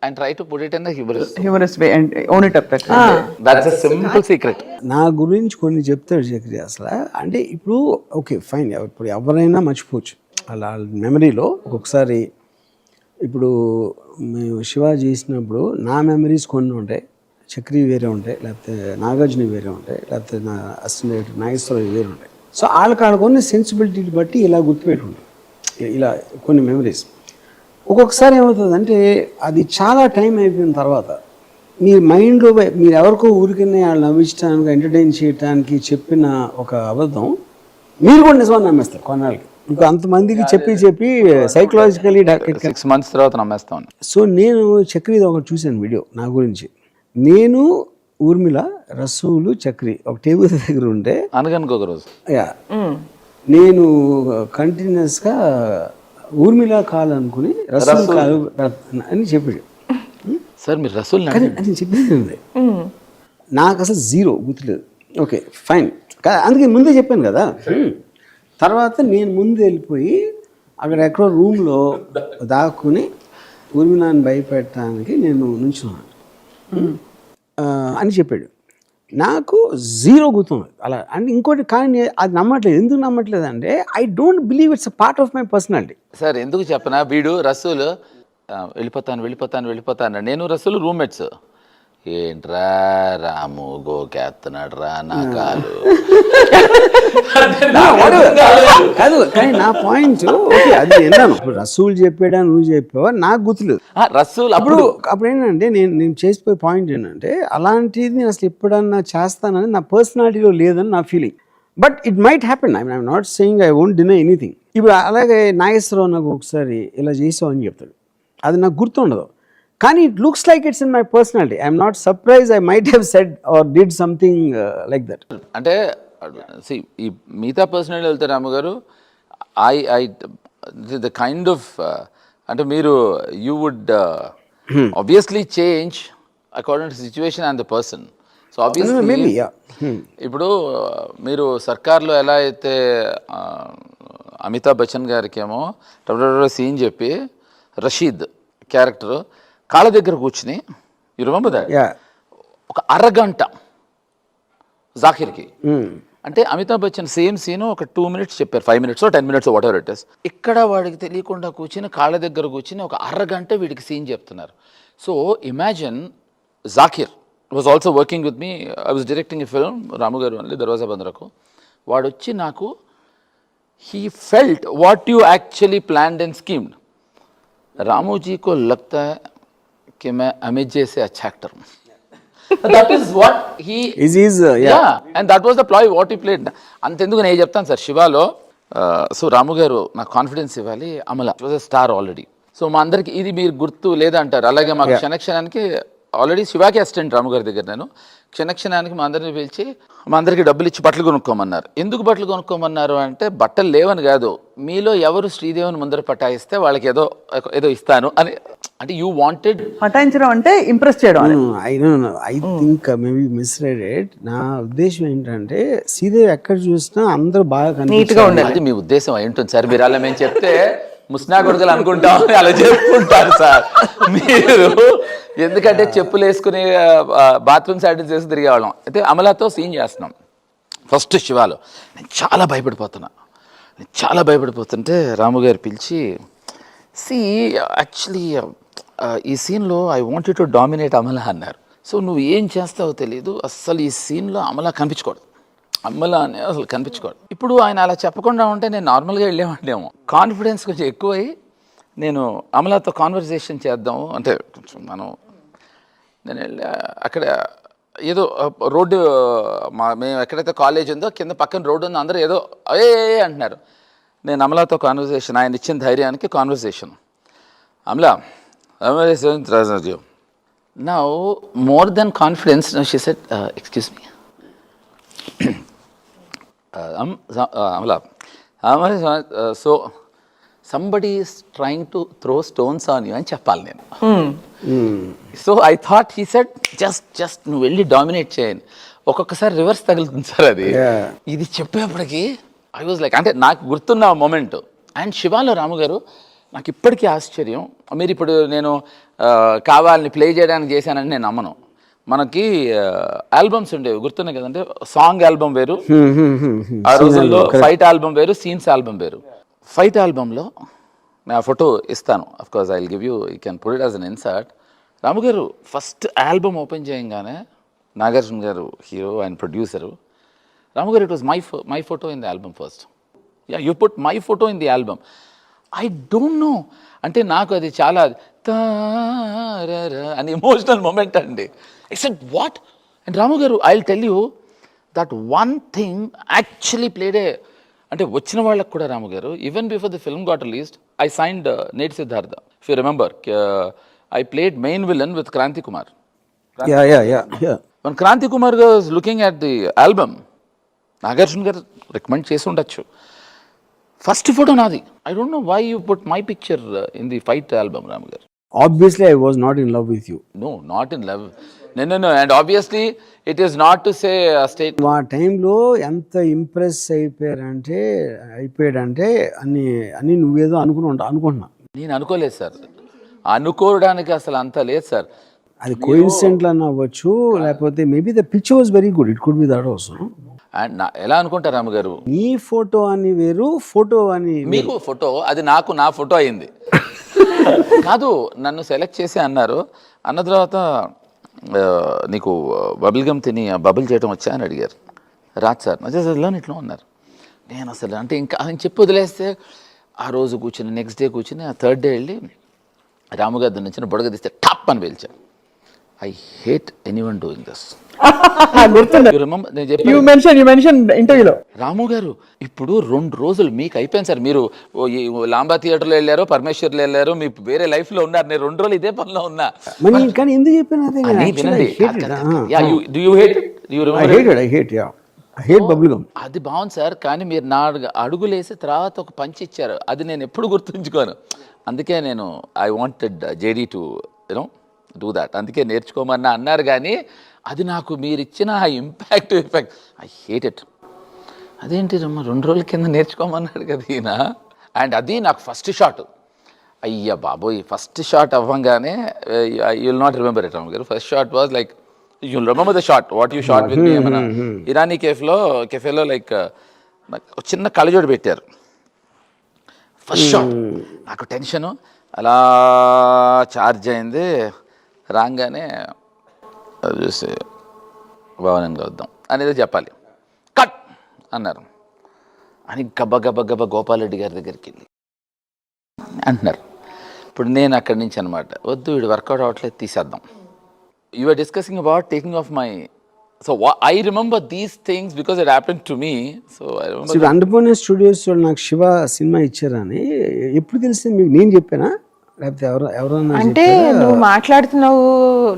and try to put it in a humorous way and own it up. That's a simple secret. నా గురించి కొన్ని చెప్తాడు చక్రి. అసలు అంటే ఇప్పుడు ఓకే ఫైన్, ఇప్పుడు ఎవరైనా మర్చిపోవచ్చు అలా మెమరీలో. ఒక్కొక్కసారి ఇప్పుడు మేము శివ చేసినప్పుడు నా మెమరీస్ కొన్ని ఉంటాయి, చక్రి వేరే ఉంటాయి, లేకపోతే నాగార్జున వేరే ఉంటాయి, లేకపోతే నా అసిస్టెంట్ నాగేశ్వరరావు వేరే ఉంటాయి. సో వాళ్ళ కొన్ని సెన్సిబిలిటీని బట్టి ఇలా గుర్తుపెట్టుకుంటాం, ఇలా కొన్ని మెమరీస్. ఒక్కొక్కసారి ఏమవుతుందంటే అది చాలా టైం అయిపోయిన తర్వాత మీ మైండ్లో మీరు ఎవరికో ఊరికనే వాళ్ళు నవ్వించడానికి, ఎంటర్టైన్ చేయడానికి చెప్పిన ఒక అబద్ధం మీరు కూడా నిజమని నమ్మేస్తారు కొన్నాళ్ళకి. ఇంకా అంతమందికి చెప్పి సైకలాజికలీ 6 months తర్వాత నమ్మేస్తాను. సో నేను చక్రి ఒకటి చూశాను వీడియో నా గురించి. నేను ఊర్మిళ, రసూలు, చక్రి ఒక టేబుల్ దగ్గర ఉంటే అనగనుకో ఒక రోజు యా నేను కంటిన్యూస్గా ఊర్మిళ కాల్ అనుకుని రసూల్ కాల్ అని చెప్పాడు. సార్ మీరు రసూల్ కానీ అది చెప్పింది ఉంది. నాకు అసలు జీరో గుర్తులేదు. ఓకే ఫైన్, అందుకే ముందే చెప్పాను కదా. తర్వాత నేను ముందు వెళ్ళిపోయి అక్కడ ఎక్కడో రూమ్లో దాక్కుని ఊర్మిళని భయపెట్టడానికి నేను నుంచున్నాను అని చెప్పాడు. నాకు జీరో గుర్తుంది అలా. అంటే ఇంకోటి కానీ అది నమ్మట్లేదు. ఎందుకు నమ్మట్లేదు అంటే I don't believe it's a part of my personality. Sir ఎందుకు చెప్పనా, వీడు రసూల్ వెళ్ళిపోతాను నేను రసూల్ రూమ్మేట్స్. ఏంట్రా రాము గోకేస్తున్నాడు రా నా కాలు కాదు. కానీ నా పాయింట్ ఓకే అది విన్నాను. ఇప్పుడు రసూల్ చెప్పాడా నువ్వు చెప్పావా నాకు గుర్తులేదు. రసూల్ అప్పుడు ఏంటంటే నేను చేసిపోయే పాయింట్ ఏంటంటే అలాంటిది నేను అసలు ఎప్పుడన్నా చేస్తానని నా పర్సనాలిటీలో లేదని నా feeling. But it might happen. I'm not saying I won't deny anything. ఇప్పుడు అలాగే నాగేశ్వరరావు నాకు ఒకసారి ఇలా చేసావు అని చెప్తాడు, అది నాకు గుర్తుండదు. కానీ it looks like it's in my personality. I'm not surprise I might have said or did something like that. అంటే ఈ మిగతా పర్సనాలిటీ వెళ్తే రాము గారు ఐ ద కైండ్ ఆఫ్ అంటే మీరు you would obviously change according to situation and the person. So obviously ఇప్పుడు మీరు సర్కార్లో ఎలా అయితే అమితాబ్ బచ్చన్ గారికి ఏమో సీన్ చెప్పి రషీద్ క్యారెక్టర్ కాళ్ళ దగ్గర కూర్చుని యు రిమెంబర్ దట్ ఒక అరగంట జాకిర్కి అంటే అమితాబ్ బచ్చన్ సేమ్ సీన్ ఒక 2 minutes చెప్పారు, 5 minutes 10 minutes what ever it is. ఇక్కడ వాడికి తెలియకుండా కూర్చుని కాళ్ళ దగ్గర కూర్చుని ఒక అరగంట వీడికి సీన్ చెప్తున్నారు. So imagine Zakir was also working with me. I was directing a film Ramu garu అని దర్వాజా బందరకు. వాడు వచ్చి నాకు he felt what you actually planned and schemed. Ramu जी को लगता है कि मैं अमित जी से अच्छा एक्टर हूँ. That is what he yeah, and that was the ploy what he played. అంతెందుకు నేను చెప్తాను సార్, శివాలో సో రాము గారు నాకు కాన్ఫిడెన్స్ ఇవ్వాలి, Amala was a star already. So మా అందరికి ఇది మీరు గుర్తు లేదంటారు. అలాగే మాకు క్షణక్షణానికి ఆల్రెడీ శివాకి అసిస్టెంట్ రాము గారి దగ్గర నేను క్షణక్షణానికి మా అందరిని పిలిచి మా అందరికి డబ్బులు ఇచ్చి బట్టలు కొనుక్కోమన్నారు. ఎందుకు బట్టలు కొనుక్కోమన్నారు అంటే బట్టలు లేవని కాదు, మీలో ఎవరు శ్రీదేవిని ముందర పటాయిస్తే వాళ్ళకి ఏదో ఇస్తాను అని. అంటే యూ వాంటెడ్ పటాయించడం అంటే ఇంప్రెస్ చేయడం. I think maybe misread it. నా ఉద్దేశం ఏంటంటే శ్రీదేవి ఎక్కడ చూసినా అందరూ బాగా నీట్గా ఉండాలి. అది మీ ఉద్దేశం అయి ఉంటుంది సార్. మీరు అలా మేము చెప్తే ముస్నా కొడుకులు అనుకుంటాం అలా చెప్పుకుంటారు సార్ మీరు. ఎందుకంటే చెప్పులు వేసుకుని బాత్రూమ్ సైడ్ చేసి తిరిగేవాళ్ళం. అయితే అమలాతో సీన్ చేస్తున్నాం ఫస్ట్ శివాలో. నేను చాలా భయపడిపోతుంటే రాము గారు పిలిచి యాక్చువల్లీ ఈ సీన్లో I want you to dominate Amala అన్నారు. సో నువ్వు ఏం చేస్తావో తెలీదు, అస్సలు ఈ సీన్లో అమలా కనిపించుకోడు, అమలా అనే అసలు కనిపించుకోడు. ఇప్పుడు ఆయన అలా చెప్పకుండా ఉంటే నేను నార్మల్గా వెళ్ళేవాడినేమో. కాన్ఫిడెన్స్ కొంచెం ఎక్కువై నేను అమలాతో కాన్వర్జేషన్ చేద్దాము అంటే కొంచెం నేను వెళ్ళి అక్కడ ఏదో రోడ్డు మేము ఎక్కడైతే కాలేజ్ ఉందో కింద పక్కన రోడ్డు ఉందో అందరూ ఏదో ఏ అంటున్నారు. నేను అమలాతో కాన్వర్జేషన్, ఆయన ఇచ్చిన ధైర్యానికి conversation. Amala now more than confidence she said excuse me Amala so somebody is trying to throw stones on you అని చెప్పాలి నేను. So I thought he said just నువ్వు వెళ్ళి డామినేట్ చేయను. ఒక్కొక్కసారి రివర్స్ తగులుతుంది సార్ అది. ఇది చెప్పేప్పటికి ఐ వాజ్ లైక్, అంటే నాకు గుర్తున్న మూమెంట్. అండ్ శివాలో రాము గారు నాకు ఇప్పటికీ ఆశ్చర్యం. మీరు ఇప్పుడు నేను కావాలని ప్లే చేయడానికి చేశానని నేను నమ్మను. మనకి ఆల్బమ్స్ ఉండేవి గుర్తున్నాయి కదంటే, సాంగ్ ఆల్బమ్ వేరు, ఆ రోజుల్లో ఫైట్ ఆల్బమ్ వేరు, సీన్స్ ఆల్బమ్ వేరు. ఫైట్ ఆల్బంలో నా ఫోటో ఇస్తాను, of course I will give you can put it as an insert. Ramu garu first album open చేయగానే నాగార్జున గారు hero and producer. Ramu garu it was my photo in the album first. Yeah you put my photo in the album. I don't know, అంటే నాకు అది చాలా అని emotional moment అండి. I said, what? And Ramu garu, I'll tell you that one thing actually played అంటే వచ్చిన వాళ్ళకు కూడా Ramu garu, even before the film got released I signed Neti Siddhartha. If you remember, I played main villain with Kranti Kumar. When Kranti Kumar was looking at the album, Nagarjuna garu recommend చేసి ఉండొచ్చు. First photo నాది. I don't know why you put my picture in the fight album Ramu garu. Obviously, I was not in love with you. No, not in love. No. And obviously, it is not to say a state. ఆ టైంలో ఎంత impress అయిపోయాడంటే అన్ని నువ్వేదో అనుకుంటున్నా. నేను అనుకోలేదు sir, అనుకోవడానికి అసలు అంత లేదు సార్. అది కోయిన్సిడెంట్ అని అవ్వచ్చు, లేకపోతే maybe the picture was very good, it could be that also. And ఎలా అనుకుంటారు రాము గారు, నీ ఫోటో అని వేరు, ఫోటో అని మీకు ఫోటో, అది నాకు నా ఫోటో అయింది కాదు. నన్ను సెలెక్ట్ చేసి అన్నారు, అన్న తర్వాత నీకు బబుల్ గమ్ తిని బబుల్ చేయడం వచ్చా అని అడిగారు. రాదు సార్, మధ్యలో ఇట్లా ఉన్నారు. నేను అసలు అంటే ఇంకా అని చెప్పి వదిలేస్తే ఆ రోజు కూర్చుని నెక్స్ట్ డే కూర్చుని ఆ థర్డ్ డే వెళ్ళి రాముగారి నుంచి బుడగ తీస్తే టాప్ అని పిలిచాను. I hate anyone doing this. You mentioned ఇంటర్వ్యూలో రాము గారు ఇప్పుడు 2 రోజులు మీకు అయిపోయింది సార్. మీరు లాంబా థియేటర్లో వెళ్ళారు, పరమేశ్వర్లో వెళ్ళారు, మీ వేరే లైఫ్ లో ఉన్నారు. నేను 2 రోజులు ఇదే పనిలో ఉన్నా. కానీ ఎందుకు చెప్పాను అది బాగుంది సార్, కానీ మీరు నా అడుగులేసి తర్వాత ఒక పంచి ఇచ్చారు, అది నేను ఎప్పుడు గుర్తుంచుకోను. అందుకే నేను I wanted JD to you know do that, అందుకే నేర్చుకోమన్నా అన్నారు. కానీ అది నాకు మీరు ఇచ్చిన ఆ ఎఫెక్ట్ ఐ హేట్ ఇట్. అదేంటి రమ్మ 2 రోజుల కింద నేర్చుకోమన్నాడు కదా ఈయన. అండ్ అది నాకు ఫస్ట్ షాట్. అయ్యా బాబోయ్, ఫస్ట్ షాట్ అవ్వగానే you will not remember it Ramu garu. First shot was like you will remember the shot what you shot with me. ఏమన్నా ఇరానీ కెఫేలో లైక్ చిన్న కళ్ళజోడు పెట్టారు. ఫస్ట్ షాట్ నాకు టెన్షను, అలా ఛార్జ్ అయింది. రాగానే అది చూసి భవనంగా వద్దాం అనేది చెప్పాలి, కట్ అన్నారు అని గబ గోపాల్ రెడ్డి గారి దగ్గరికి వెళ్ళి అంటున్నారు. ఇప్పుడు నేను అక్కడి నుంచి అనమాట, వద్దు వీడు వర్కౌట్ అవ్వట్లేదు, తీసేద్దాం. You are discussing about taking off my, so I remember these things because it happen to me. So I remember Annapurna studios నాకు శివ సినిమా ఇచ్చారని ఎప్పుడు తెలిసింది మీకు? నేను చెప్పానా లేకపోతే ఎవరన్నా? అంటే నువ్వు మాట్లాడుతున్నావు,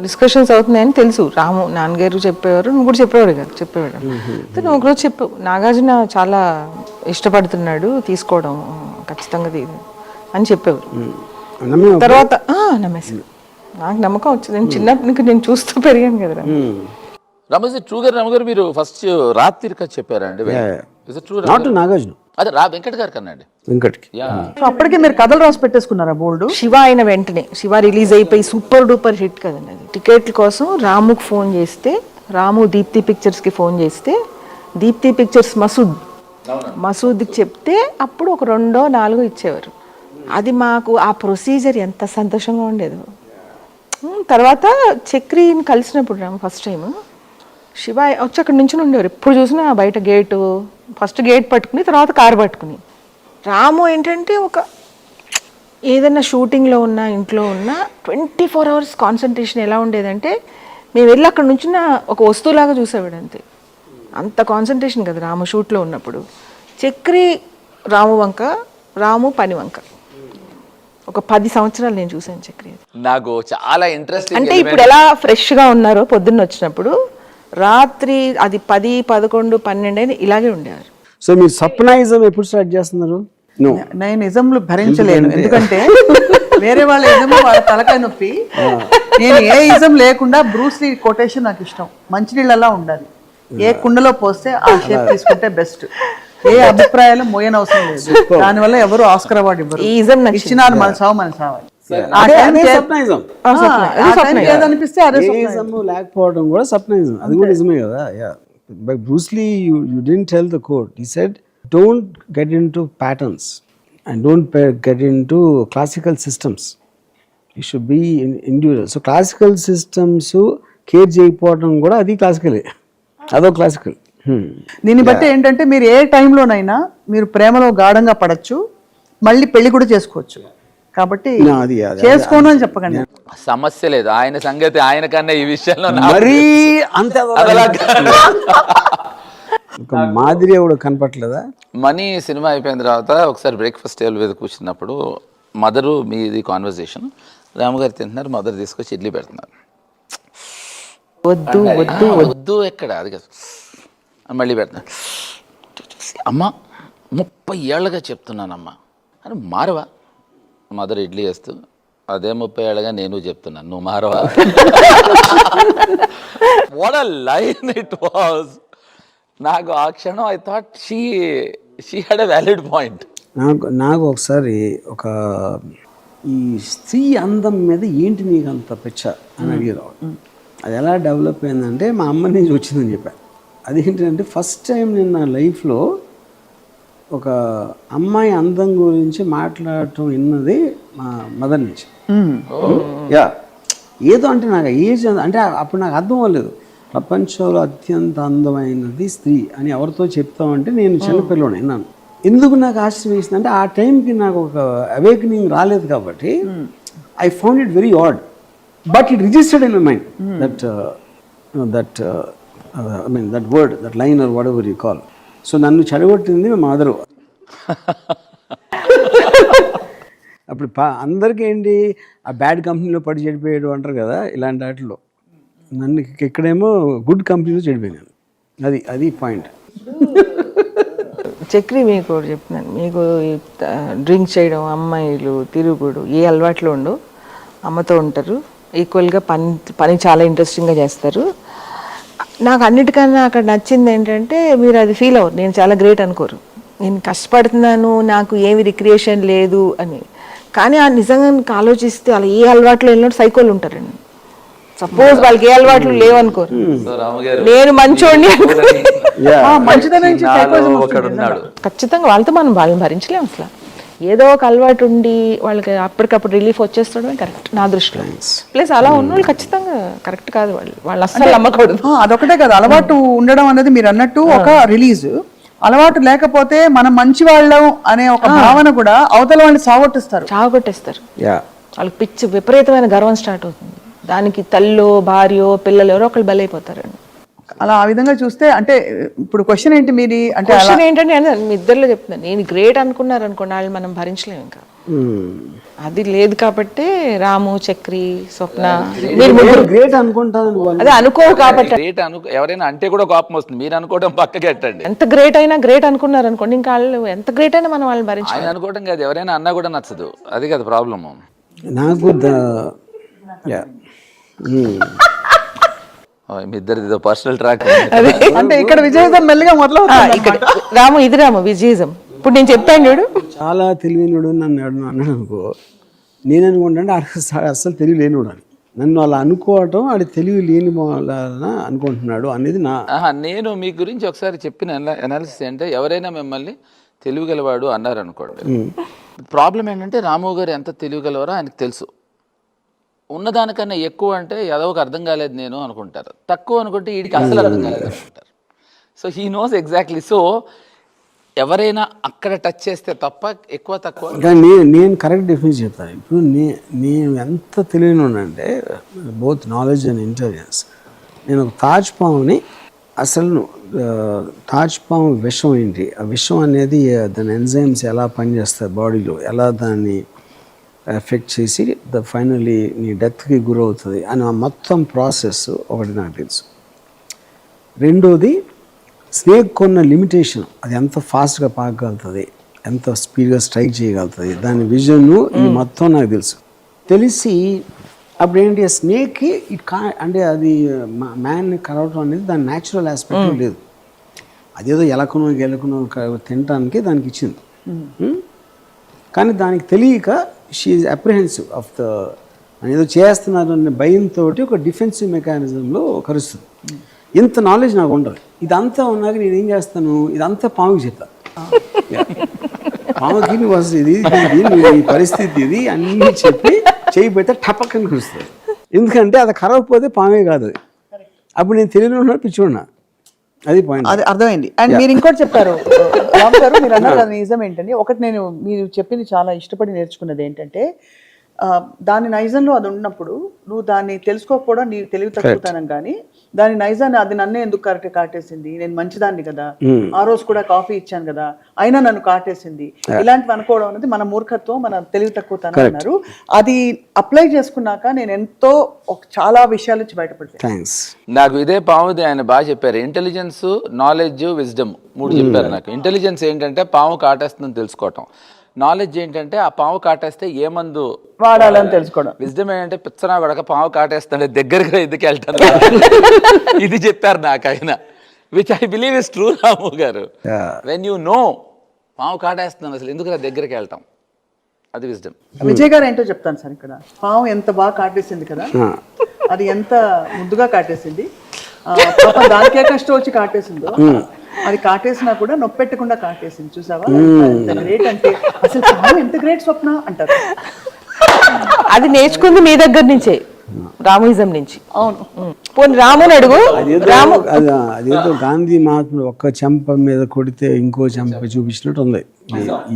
డిస్కషన్స్ అవుతున్నాయని తెలుసు. రాము నాన్నగారు చెప్పేవారు, నువ్వు కూడా చెప్పేవాడు కదా, చెప్పేవాడు. నువ్వు ఒకరోజు చెప్పావు, నాగార్జున చాలా ఇష్టపడుతున్నాడు, తీసుకోవడం ఖచ్చితంగా అని చెప్పేవారు. తర్వాత నమ్మేసి నాకు నమ్మకం వచ్చింది. నేను చిన్నప్పటి నేను చూస్తూ పెరిగాను కదా. రమేష్ ట్రూ గారు, రాము గారు మీరు ఫస్ట్ రాత్రి కథ చెప్పారండి. నాగార్జున అదే వెంకట్ గారు కన్నాండి, వెంకట్కి. అప్పటికే మీరు కథలు రాసి పెట్టేసుకున్నారా బోల్డ్? శివ అయిన వెంటనే, శివ రిలీజ్ అయిపోయి సూపర్ డూపర్ హిట్ కదండి అది. టికెట్ల కోసం రాముకి ఫోన్ చేస్తే, రాము దీప్తి పిక్చర్స్కి ఫోన్ చేస్తే, దీప్తి పిక్చర్స్ మసూద్కి చెప్తే అప్పుడు ఒక 2 4 ఇచ్చేవారు. అది మాకు ఆ ప్రొసీజర్ ఎంత సంతోషంగా ఉండేదో. తర్వాత చక్రిని కలిసినప్పుడు రాము ఫస్ట్ టైం, శివ వచ్చి అక్కడ నుంచి ఉండేవారు. ఎప్పుడు చూసినా బయట గేటు, ఫస్ట్ గేట్ పట్టుకుని తర్వాత కారు పట్టుకుని. రాము ఏంటంటే ఒక ఏదైనా షూటింగ్లో ఉన్నా ఇంట్లో ఉన్నా 24 hours కాన్సన్ట్రేషన్ ఎలా ఉండేదంటే, మేము వెళ్ళి అక్కడ నుంచి ఒక వస్తువులాగా చూసేవాడు అంతే. అంత కాన్సన్ట్రేషన్ కదా రాము షూట్లో ఉన్నప్పుడు. చక్రి రాము వంక, రాము పని వంక ఒక 10 సంవత్సరాలు నేను చూసాను చక్రి. నాకు చాలా ఇంట్రెస్ట్. అంటే ఇప్పుడు ఎలా ఫ్రెష్గా ఉన్నారో పొద్దున్న వచ్చినప్పుడు, రాత్రి అది 10, 11, 12 అయినా ఇలాగే ఉండేవారు. సో మీరు సప్నైజం ఎప్పుడు స్టార్ట్ చేస్తున్నారు? నేను ఇజంలు భరించలేను, ఎందుకంటే వేరే వాళ్ళ ఇజం వాళ్ళ తలకాయ నొప్పి. నేను ఏ ఇజం లేకుండా బ్రూస్ లీ కొటేషన్ నాకు ఇష్టం, మంచినీళ్ళలా ఉండాలి, ఏ కుండలో పోస్తే ఆ షేప్ తీసుకుంటే బెస్ట్, ఏ అభిప్రాయాలు మోయనవసరం లేదు, దానివల్ల ఎవరు ఆస్కర్ అవార్డు ఇవ్వరు, ఇచ్చినారు మన సావాలి. ఏదనిపిస్తే అదే లేకపోవడం కూడా సప్నైజం, అది కూడా నిజమే కదా. But Bruce Lee, you didn't tell the quote. He said, "Don't get into patterns and don't get into classical systems. You should be individual." So classical systems care చేయకపోవడం కూడా అది క్లాసికలే, అదో క్లాసికల్. దీన్ని బట్టి ఏంటంటే మీరు ఏ టైంలోనైనా మీరు ప్రేమలో గాఢంగా పడచ్చు, మళ్ళీ పెళ్లి కూడా చేసుకోవచ్చు. కాబట్టి చేసుకోను అని చెప్పకండి, సమస్య లేదు. ఆయన సంగతి ఆయన కన్నా ఈ విషయంలో మరీ అంత మాదిరి కూడా కనపట్లేదా? మనీ సినిమా అయిపోయిన తర్వాత ఒకసారి బ్రేక్ఫాస్ట్ టేబుల్ మీద కూర్చున్నప్పుడు మదరు మీది కాన్వర్సేషన్, రాముగారు తింటున్నారు, మదర్ తీసుకొచ్చి ఇడ్లీ పెడుతున్నారు. వద్దు వద్దు వద్దు ఎక్కడ, అది కాదు, మళ్ళీ పెడుతున్నారు. అమ్మ 30 ఏళ్ళగా చెప్తున్నానమ్మా అని మారవా మదర్ ఇడ్లీ వేస్తూ అదే 30 ఏళ్ళగా నేను చెప్తున్నాను నువ్వు మారవా. What a line it was. నాకు ఆ క్షణం I thought she had a valid point. నాకు ఒకసారి ఒక ఈ స్త్రీ అందం మీద ఏంటి నీకు అంత పిచ్చ అని అడిగారు. అది ఎలా డెవలప్ అయిందంటే మా అమ్మ నుంచి వచ్చిందని చెప్పాను. అదేంటంటే ఫస్ట్ టైం నేను నా లైఫ్లో ఒక అమ్మాయి అందం గురించి మాట్లాడటం విన్నది మా మదర్ నుంచి. యా ఏదో అంటే నాకు ఏజ్ అంటే అప్పుడు నాకు అర్థం అవ్వలేదు. ప్రపంచంలో అత్యంత అందమైనది స్త్రీ అని ఎవరితో చెప్తామంటే నేను చిన్నపిల్లని విన్నాను. ఎందుకు నాకు ఆశ్చర్యం వేసింది అంటే ఆ టైంకి నాకు ఒక అవేకనింగ్ రాలేదు కాబట్టి I found it very odd, but it registered in my mind that I mean that word, that line or whatever you call. So నన్ను చెడగొట్టింది మా మదరు. అప్పుడు అందరికీ ఏంటి ఆ బ్యాడ్ కంపెనీలో పడి చెడిపోయాడు అంటారు కదా, ఇలాంటి వాటిలో నన్ను ఇక్కడేమో గుడ్ కంపెనీలో చెడిపోయాను. అది పాయింట్. చక్రి మీకు ఒకటి చెప్తున్నాను, మీకు డ్రింక్ చేయడం, అమ్మాయిలు తిరుగుడు, ఏ అలవాట్లు ఉండవు, అమ్మతో ఉంటారు, ఈక్వల్గా పని చాలా ఇంట్రెస్టింగ్గా చేస్తారు. నాకు అన్నిటికన్నా అక్కడ నచ్చింది ఏంటంటే మీరు అది ఫీల్ అవ్వరు, నేను చాలా గ్రేట్ అనుకోరు, నేను కష్టపడుతున్నాను నాకు ఏమి రిక్రియేషన్ లేదు అని. కానీ ఆ నిజంగా ఆలోచిస్తే అలా ఏ అలవాట్లు వెళ్ళినట్టు సైకోలు ఉంటారండి. సపోజ్ వాళ్ళకి ఏ అలవాట్లు లేవనుకోరు, నేను మంచోడిని ఖచ్చితంగా వాళ్ళని భరించలేము అసలు. ఏదో ఒక అలవాటు ఉండి వాళ్ళకి అప్పటికప్పుడు రిలీఫ్ వచ్చేస్తడమే కరెక్ట్ నా దృష్టిలో. ప్లస్ అలా ఉన్న వాళ్ళు ఖచ్చితంగా కరెక్ట్ కాదు, వాళ్ళు అస్సలు నమ్మకూడదు. అదొకటే కదా, అలవాటు ఉండడం అనేది మీరు అన్నట్టు ఒక రిలీజ్. అలవాటు లేకపోతే మనం మంచి వాళ్ళం అనే ఒక భావన కూడా అవతల వాళ్ళని చావగొట్టేస్తారు. వాళ్ళకి పిచ్చి విపరీతమైన గర్వం స్టార్ట్ అవుతుంది. దానికి తల్లో భార్యో పిల్లలు ఎవరో ఒకళ్ళు బలైపోతారండి. అలా ఆ విధంగా చూస్తే అంటే ఇప్పుడు క్వశ్చన్ ఏంటి మీది అంటే క్వశ్చన్ ఏంటంటే మీ ఇద్దరిలో చెప్తున్నాను, నేను గ్రేట్ అనుకున్నారు అనుకోండి వాళ్ళు మనం భరించలేము. ఇంకా అది లేదు కాబట్టి రాము, చక్రి, స్వప్న మీరు గ్రేట్ అనుకుంటాను. అదే అనుకోరు కాబట్టి గ్రేట్ ఎవరైనా అంటే కూడా కోపం వస్తుంది, మీరు అనుకోవడం పక్కకెట్టండి. ఎంత గ్రేట్ అయినా గ్రేట్ అనుకున్నారు అనుకోండి, ఇంకా వాళ్ళు ఎంత గ్రేట్ అయినా మనం వాళ్ళని భరించాలి. ఆయన అనుకోవడం కాదు, ఎవరైనా అన్నా కూడా నచ్చదు, అది కదా ప్రాబ్లము. నాకు మీ ఇద్దరిది పర్సనల్ ట్రాక్ అంటే ఇక్కడ విజయదం మెల్లిగా మొదలు ఇక్కడ రాము విజయజం. ఇప్పుడు నేను చెప్పాను చూడు, చాలా తెలివినుడు నన్ను అన్నాడు అనుకో, నేను అనుకుంటా అస్సలు తెలివి లేనివాడు అని. నన్ను అలా అనుకోవటం అది తెలివి లేని వలన అనుకుంటున్నాడు అనేది నా. నేను మీ గురించి ఒకసారి చెప్పిన అనాలిసిస్ అంటే ఎవరైనా మిమ్మల్ని తెలివిగలవాడు అన్నారు అనుకోండి, ప్రాబ్లం ఏంటంటే రాము గారు ఎంత తెలివిగలవారో ఆయనకు తెలుసు. ఉన్నదానికన్నా ఎక్కువ అంటే ఏదో ఒక అర్థం కాలేదు నేను అనుకుంటారు, తక్కువ అనుకుంటే వీడికి అసలు అర్థం కాలేదు అనుకుంటారు. So he knows exactly. So ఎవరైనా అక్కడ టచ్ చేస్తే తప్ప ఎక్కువ తక్కువ. నేను కరెక్ట్ డెఫినేషన్ చెప్తాను. ఇప్పుడు నేను ఎంత తెలియని ఉన్నానంటే బోత్ నాలెడ్జ్ అండ్ ఇంటెలిజెన్స్. నేను ఒక తాజ్ పాముని అసలు తాజ్ పాము విషం ఏంటి, ఆ విషం అనేది దాని ఎంజైమ్స్ ఎలా పనిచేస్తాయి బాడీలో, ఎలా దాన్ని ఎఫెక్ట్ చేసి ఫైనల్లీ నీ డెత్కి గురవుతుంది అని ఆ మొత్తం ప్రాసెస్ ఒకటి నాకు తెలుసు. రెండోది స్నేక్ కొన్న లిమిటేషన్, అది ఎంత ఫాస్ట్గా పాకగలుగుతుంది, ఎంత స్పీడ్గా స్ట్రైక్ చేయగలుగుతుంది, దాని విజన్ ఈ మొత్తం నాకు తెలుసు. తెలిసి అప్పుడు ఏంటి ఆ స్నేక్కి అంటే అది మ్యాన్ని కరవటం అనేది దాని న్యాచురల్ ఆస్పెక్ట్ లేదు, అదేదో గెలకునో తినటానికి దానికి ఇచ్చింది. కానీ దానికి తెలియక షీఈ్ అప్రిహెన్సివ్ ఆఫ్ ఏదో చేస్తున్నారు అనే భయంతో ఒక డిఫెన్సివ్ మెకానిజంలో కరుస్తుంది. ఇంత నాలెడ్జ్ నాకు ఉండదు. ఇదంతా ఉన్నాక నేను ఏం చేస్తాను, ఇదంతా పాముకి చెప్తాను. పాముకి నువ్వు ఇది ఈ పరిస్థితి ఇది అన్నీ చెప్పి చేయబోతే టపక్కని కురుస్తుంది. ఎందుకంటే అది కరవకపోతే పామే కాదు అది. అప్పుడు నేను తెలియని ఉన్నాడు పిచ్చుకున్నా. అది పాయింట్. అది అర్థమైంది. అండ్ మీరు ఇంకోటి చెప్పారు రామ్ గారు, మీరు అన్నారు అది నిజం ఏంటంటే, ఒకటి నేను మీరు చెప్పింది చాలా ఇష్టపడి నేర్చుకున్నది ఏంటంటే, దాని నైజంలో అది ఉన్నప్పుడు నువ్వు దాన్ని తెలుసుకోకపోవడం నీ తెలివి తక్కువతనం కానీ దాని నైజాన్ని అది నన్నే ఎందుకు కాటేసింది, నేను మంచిదాన్ని కదా, ఆ రోజు కూడా కాఫీ ఇచ్చాను కదా, అయినా నన్ను కాటేసింది, ఇలాంటివి అనుకోవడం అనేది మన మూర్ఖత్వం, మన తెలివి తక్కువతనం అన్నారు. అది అప్లై చేసుకున్నాక నేను ఎంతో చాలా విషయాల నుంచి బయటపడతాను. థ్యాంక్స్. నాకు ఇదే పాముది ఆయన బాగా చెప్పారు. ఇంటెలిజెన్స్, నాలెడ్జ్, విజ్డమ్ 3 చెప్పారు నాకు. ఇంటెలిజెన్స్ ఏంటంటే పాము కాటేస్తుందని తెలుసుకోవటం. నాలెడ్జ్ ఏంటంటే ఆ పాము కాటేస్తే ఏ మందు వాడాలని తెలుసుకోవడం. విజ్డమ్ ఏంటంటే పిచ్చనా కొడక పాము కాటేస్తాడు దగ్గరగా ఎందుకు వెళ్తాను. ఇది చెప్పారు నాకు ఆయన, which I believe is true Ramu garu. When you know పాము కాటేస్తున్నాను అసలు ఎందుకు దగ్గరికి వెళ్తాం, అది విజ్డమ్. విజయ్ గారు ఏంటో చెప్తాను సార్. ఇక్కడ పాము ఎంత బాగా కాటేసింది కదా, అది ఎంత ముద్దుగా కాటేసింది, పాపం దానికే కష్టం వచ్చి కాటేసిందో, అది కాటేసినా కూడా నొప్పెట్టకుండా కాటేసింది. చూసావా ఎంత గ్రేట్ అంటే, అసలు పాము ఎంత గ్రేట్ స్వప్న అంటారు. అది నేర్చుకుంది మీ దగ్గర నుంచే, రామోయిజం నుంచి. అవును. పోనీ రాముని అడుగు. అదేదో గాంధీ మహాత్ముడు ఒక్క చెంప మీద కొడితే ఇంకో చెంప చూపించినట్టు ఉంది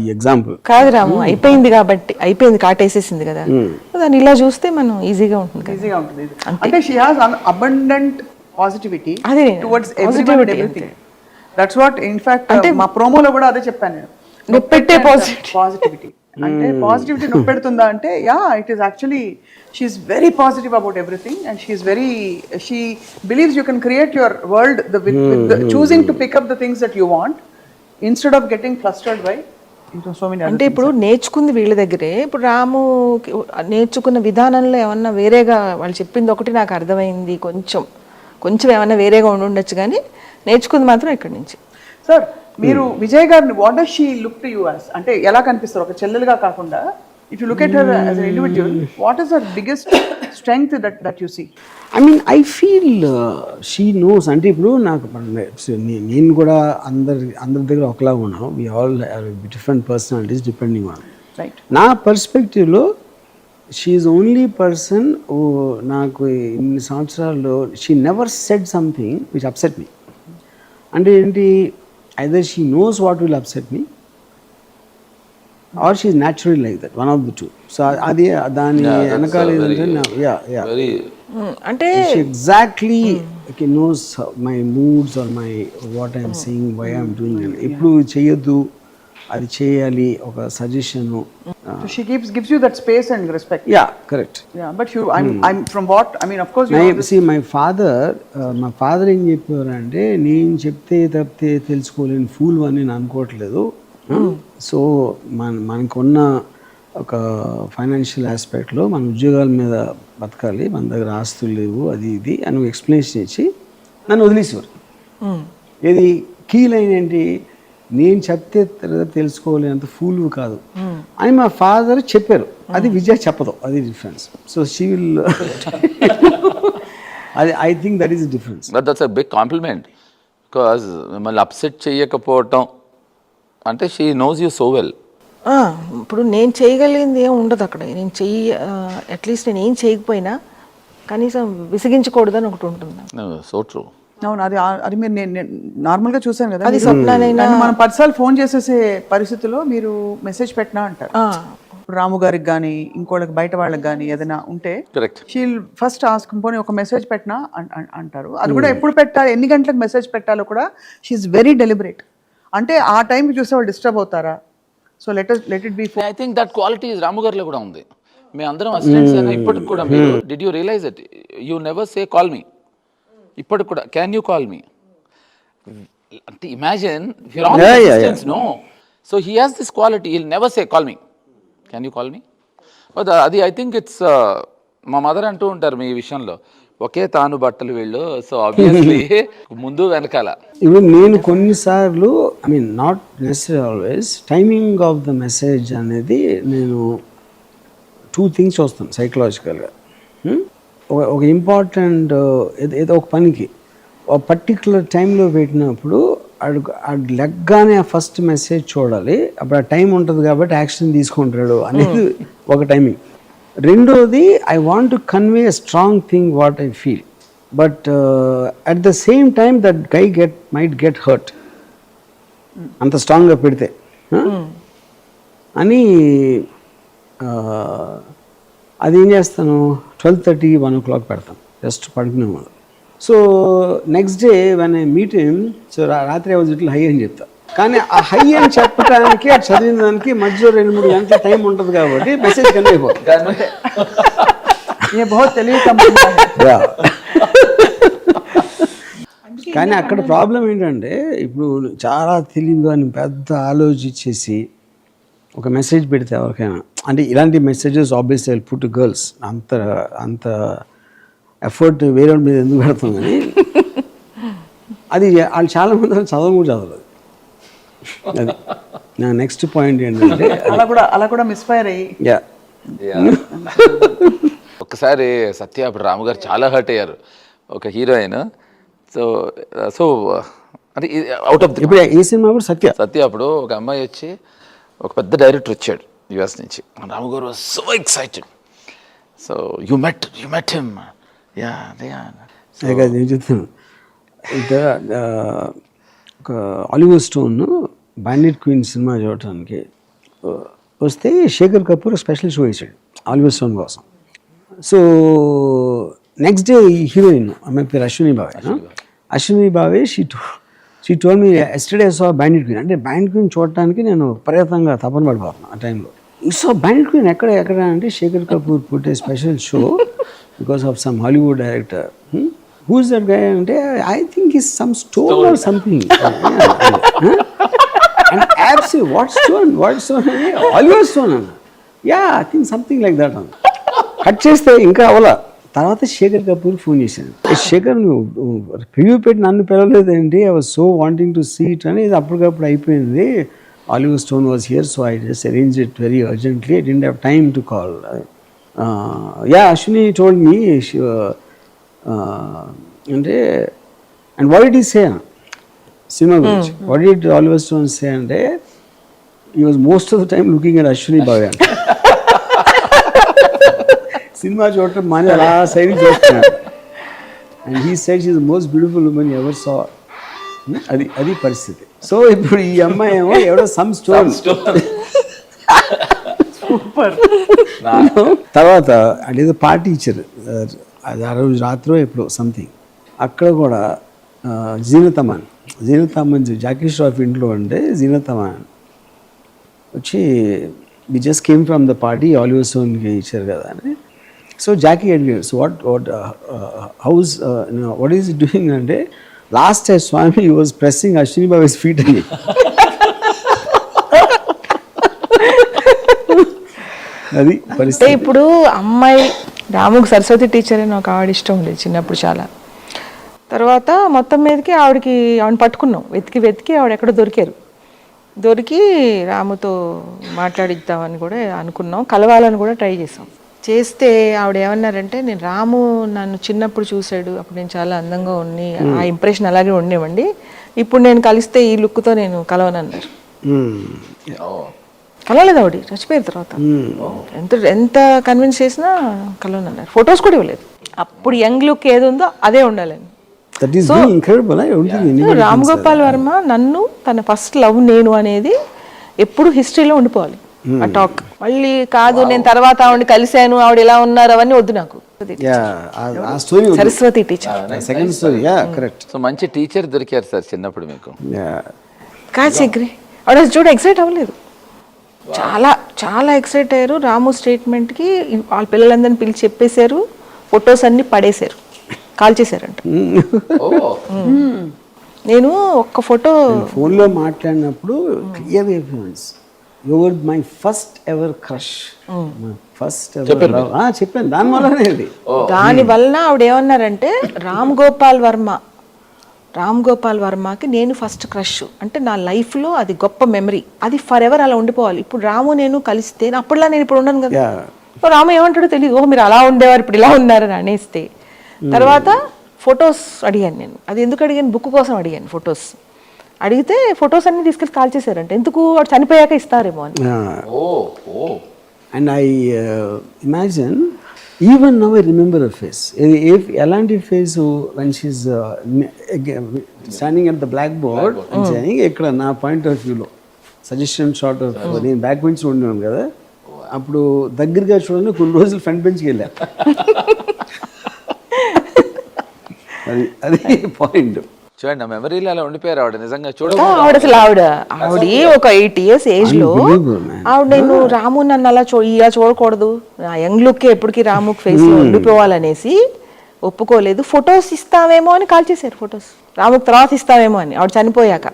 ఈ ఎగ్జాంపుల్. కాదు రాము, అయిపోయింది కాబట్టి, అయిపోయింది కాటేసేసింది కదా, దాన్ని ఇలా చూస్తే మనం ఈజీగా ఉంటుంది. ఈజీగా ఉంటుంది. అంటే she has abundant positivity towards everyone and everything. That's what in fact అంటే మా ప్రోమోలో కూడా అదే చెప్పాను నేను, నొప్పెట్టే పాజిటివిటీ. అంటే పాజిటివిటీ నొప్పెడుతుందా అంటే, yeah, it is actually she's very positive about everything and she believes you can create your world with choosing to pick up the things that you want instead of getting flustered by so many. అంటే ఇప్పుడు నేర్చుకుంది వీళ్ళ దగ్గరే. ఇప్పుడు రాము నేర్చుకున్న విధానంలో ఏమన్నా వేరేగా, వాళ్ళు చెప్పింది ఒకటి నాకు అర్థమైంది, కొంచెం ఏమన్నా వేరేగా ఉండొచ్చు, కానీ నేర్చుకుంది మాత్రం ఇక్కడి నుంచి. సార్ మీరు విజయ్ గారిని what does she look to you as, అంటే ఎలా కనిపిస్తారు ఒక చెల్లెలుగా కాకుండా, if you look at her as an individual, what is her biggest strength that you see? I mean I feel she knows. అంటే ఇప్పుడు నాకు నేను కూడా అందరి దగ్గర ఒకలాగా ఉన్నాను. We all have different personalities depending on. Right. నా పర్స్పెక్టివ్లో షీ ఈజ్ ఓన్లీ పర్సన్ నాకు ఇన్ని సంవత్సరాల్లో she never said something which upset me. అంటే ఏంటి, either she knows what will upset me or she is natural like that, one of the two. So అది దాని వెనకాల అంటే exactly knows my moods or my what I'm saying, why I'm doing అని. ఎప్పుడు చేయొద్దు, అది చేయాలి, ఒక suggestion. She gives you that space and respect. Yeah, correct. Yeah, but I'm from what I mean, of course you know see my father ఏం చెప్పారంటే, నేను చెప్తే తప్పితే తెలుసుకోలేని ఫూల్ అని నేను అనుకోవట్లేదు. సో మనకున్న ఒక ఫైనాన్షియల్ ఆస్పెక్ట్లో మన ఉద్యోగాల మీద బతకాలి, మన దగ్గర ఆస్తులు లేవు, అది ఇది అని ఎక్స్ప్లెనేషన్ ఇచ్చి నన్ను వదిలేసేవారు. ఏది కీ లైన్ ఏంటి, నేను చెప్తే తెలుసుకోలేనంత ఫూల్ కాదు అని మా ఫాదర్ చెప్పారు. అది విజయ చెప్పదు, అది డిఫరెన్స్. సో షీ విల్ అది I think that is difference. But that's a big compliment, because మిమ్మల్ని అప్సెట్ చేయకపోవటం అంటే she knows you so well. ఇప్పుడు నేను చేయగలిగింది ఏం ఉండదు అక్కడ. నేను అట్లీస్ట్ నేను ఏం చేయకపోయినా కనీసం విసిగించకూడదని ఒకటి ఉంటుంది. So true. అవును, అది మీరు నేను నార్మల్గా చూసాను కదా, అది స్వప్ననైనా మనం 10 సార్లు ఫోన్ చేసేసే పరిస్థితిలో మీరు మెసేజ్ పెట్టినా అంటారు. ఇప్పుడు రాము గారికి కానీ ఇంకోళ్ళకి బయట వాళ్ళకి కానీ ఏదైనా ఉంటే షీల్ ఫస్ట్ ఆస్క్, పోనీ ఒక మెసేజ్ పెట్టినా అంటారు. అది కూడా ఎప్పుడు పెట్టాలి, ఎన్ని గంటలకు మెసేజ్ పెట్టాలో కూడా షీఈస్ వెరీ డెలిబరేట్. అంటే ఆ టైంకి చూస్తే వాళ్ళు డిస్టర్బ్ అవుతారా, so let it be. I think that quality Ramu గారిలో కూడా ఉంది. మీ అందరం అసిస్టెంట్స్ అయినా ఇప్పటికి కూడా మీరు did you realize it, you never say call me. ఇప్పటికి కూడా క్యాన్ యూ కాల్ మీ అంటే imagine your all assistants no. So he has this quality, he'll never say call me, can you call me. But అది I think it's మా mother అంటూ ఉంటారు మీ విషయంలో, ఒకే తాను బట్టలు వీళ్ళు. సో ఆబ్వియస్లీ ముందు వెనకాల. ఇప్పుడు నేను కొన్నిసార్లు I mean not necessary always timing of the message అనేది నేను 2 థింగ్స్ చూస్తాను సైకలాజికల్గా. ఒక ఇంపార్టెంట్ ఏదో ఒక పనికి ఒక పర్టికులర్ టైంలో పెట్టినప్పుడు అడు లెగ్గానే ఆ ఫస్ట్ మెసేజ్ చూడాలి. అప్పుడు ఆ టైం ఉంటుంది కాబట్టి యాక్షన్ తీసుకుంటాడు అనేది ఒక టైమింగ్. రెండోది, I want to convey a strong thing what I feel, but at the same time that guy might get hurt అంత స్ట్రాంగ్గా పెడితే అని. అది ఏం చేస్తాను, 12:30, 1 o'clock పెడతాను జస్ట్ పడుకునే ముందు. So next day when I meet him, so రాత్రి I was little high అని చెప్తా. కానీ ఆ హై అని చెప్పడానికి అది చదివిన దానికి మధ్యలో 2-3 గంటల టైం ఉంటుంది కాబట్టి మెసేజ్ కన్వే అయిపోతుంది. ये बहुत తెలివి సంబంధం. కానీ అక్కడ ప్రాబ్లం ఏంటంటే ఇప్పుడు చాలా తెలివిగా పెద్ద ఆలోచించేసి ఒక మెసేజ్ పెడితే ఎవరికైనా, అంటే ఇలాంటి messages obviously I will put to girls, అంత ఎఫర్ట్ వేరే మీద ఎందుకు పెడతాం కానీ అది వాళ్ళు చాలా మంది చదవను కూడా చదవలేదు. అది నా నెక్స్ట్ పాయింట్ ఏంటంటే అలా కూడా మిస్ఫైర్ అయ్యి యా ఒక్కసారి సత్య అప్పుడు రాము గారు చాలా హర్ట్ అయ్యారు, ఒక హీరోయిన్. సో అంటే అవుట్ ఆఫ్ ది ఇప్పుడు ఏ సినిమా కూడా సత్య అప్పుడు ఒక అమ్మాయి వచ్చి, ఒక పెద్ద డైరెక్టర్ వచ్చాడు యుఎస్ నుంచి. Ramu garu was so excited. So you met him. నేను చెప్తాను, ఇంకా ఒక ఆలివర్ స్టోన్ బ్యాండిట్ క్వీన్ సినిమా చూడటానికి వస్తే శేఖర్ కపూర్ స్పెషల్ షో వేసాడు ఆలివర్ స్టోన్ కోసం. సో నెక్స్ట్ డే హీరోయిన్ ఆమె పేరు Ashwini Bhave she told me yesterday so Bandit Queen. అంటే బ్యాండిట్ క్వీన్ చూడటానికి నేను ప్రయత్నంగా తపన పడిపోతున్నాను ఆ టైంలో. సో బ్యాండిట్ క్వీన్ ఎక్కడ అంటే Shekhar Kapur put a special show because of some Hollywood director. Who's that guy అంటే I think is some Stone or something. And యాబ్సీ వాట్ స్టోన్ అని హాలీవుడ్ స్టోన్ అన్న. Yeah I think something like that అన్న. Cut చేస్తే ఇంకా అవలా. తర్వాత Shekhar Kapoor phone చేశాను, శేఖర్ నువ్వు రివ్యూ పెట్టి నన్ను పిలవలేదండి, I was so wanting to see it అని. ఇది అప్పటికప్పుడు అయిపోయింది. Oliver Stone was here so I just arrange it very urgently. I didn't have time to call. Yeah Ashwini told me అంటే and what did he say సినిమా గురించి, what did Oliver Stone say అంటే he was most of the time looking at Ashwini Bhave అంటే. సినిమా చూడటం మాని అలా side చూస్తున్నాడు. And he said she is the most beautiful women you ever సా. అది పరిస్థితి. సో ఇప్పుడు ఈ అమ్మాయి ఏమో ఎవడో సమ్ స్టోన్ సూపర్. తర్వాత అదేదో పార్టీ ఇచ్చారు, అది ఆ రోజు రాత్రో ఎప్పుడో సంథింగ్. అక్కడ కూడా జీనతమన్ జాకీ ష్రాఫ్ ఇంట్లో ఉంటే జీనతమన్ వచ్చి we just came from the party Oliver స్టోన్కి ఇచ్చారు కదా అని. సో జాకీ అడిగాడు, సో వాట్ ఈస్ డూయింగ్ అంటే last time Swami he was pressing Ashwini Babu's feet అని. అది పరిస్థితి. ఇప్పుడు అమ్మాయి రాముకు సరస్వతి టీచర్ అని ఒక ఆవిడ ఇష్టం ఉండేది చిన్నప్పుడు చాలా. తర్వాత మొత్తం మీదకి ఆవిడని పట్టుకున్నాం, వెతికి ఆవిడ ఎక్కడో దొరికి రాముతో మాట్లాడిద్దామని కూడా అనుకున్నాం, కలవాలని కూడా ట్రై చేస్తే ఆవిడ ఏమన్నారంటే, నేను రాము నన్ను చిన్నప్పుడు చూశాడు, అప్పుడు నేను చాలా అందంగా ఉన్ని, ఆ ఇంప్రెషన్ అలాగే ఉండేవండి, ఇప్పుడు నేను కలిస్తే ఈ లుక్తో నేను కలవనన్నారు. కలవలేదు ఆవిడ, చచ్చిపోయిన తర్వాత ఎంత కన్విన్స్ చేసినా కలవనన్నారు. ఫొటోస్ కూడా ఇవ్వలేదు. అప్పుడు యంగ్ లుక్ ఏది ఉందో అదే ఉండాలని. రామ్ గోపాల్ వర్మ నన్ను తన ఫస్ట్ లవ్ నేను అనేది ఎప్పుడు హిస్టరీలో ఉండిపోవాలి ఆ టాక్. మళ్ళీ కాదు నేను తర్వాత ఆవిడ కలిశాను, ఆవిడ ఎలా ఉన్నారు అవన్నీ వద్దు నాకు. Saraswati teacher second story. Yeah correct. So మంచి టీచర్ దొరికారు సార్ చిన్నప్పుడు మీకు. కాదు చక్రి, ఆవిడ చూడ ఎక్సైట్ అవ్వలేదు, చాలా ఎక్సైట్ అయ్యారు. రాము స్టేట్మెంట్కి వాళ్ళ పిల్లలందరినీ పిలిచి చెప్పేశారు, ఫొటోస్ అన్ని పడేశారు, కాల్ చేశారంట. నేను ఒక్క ఫోటో ఫోన్లో మాట్లాడినప్పుడు clear evidence, you were my first ever crush, first ever love చెప్పాను. దాని వలన ఆవిడ ఏమన్నారంటే, రామ్ గోపాల్ వర్మకి నేను ఫస్ట్ క్రష్ అంటే నా లైఫ్లో అది గొప్ప మెమరీ, అది ఫర్ ఎవర్ అలా ఉండిపోవాలి. ఇప్పుడు రాము నేను కలిస్తే అప్పుడులా నేను ఇప్పుడు ఉండను కదా. రాము ఏమంటాడో తెలియదు, మీరు అలా ఉండేవారు ఇప్పుడు ఇలా ఉన్నారని అనేస్తే. తర్వాత ఫొటోస్ అడిగాను నేను, అది ఎందుకు అడిగాను, బుక్ కోసం అడిగాను ఫొటోస్. అడిగితే ఫొటోస్ అన్ని తీసుకెళ్ళి కాల్ చేశారంట, ఎందుకు వాడు చనిపోయాక ఇస్తారేమో అని. And I imagine even now I remember a face. ఎలాంటి face when she's standing at the black board and saying, ఇక్కడ నా పాయింట్ ఆఫ్ వ్యూలో సజెషన్ షార్ట్ ఆఫ్, నేను బ్యాక్ బెంచ్ ఉండినాను కదా, అప్పుడు దగ్గరగా చూడండి కొన్ని రోజులు ఫ్రంట్ బెంచ్కి వెళ్ళాను. అది పాయింట్. చూడండి నా మెమరీలో అలా ఉండిపోయారు ఆవిడ నిజంగా ఆవిడ అసలు ఆవిడ ఒక 8 years ఏజ్ లో ఆవిడ నేను రాము నన్ను అలా ఇలా చూడకూడదు, ఆ యంగ్ లుక్ ఎప్పటికీ రాము ఫేస్ లో ఉండిపోవాలనేసి ఒప్పుకోలేదు. ఫొటోస్ ఇస్తామేమో అని కాల్ చేశారు, ఫొటోస్ రాముకి తర్వాత ఇస్తామేమో అని. ఆవిడ చనిపోయాక,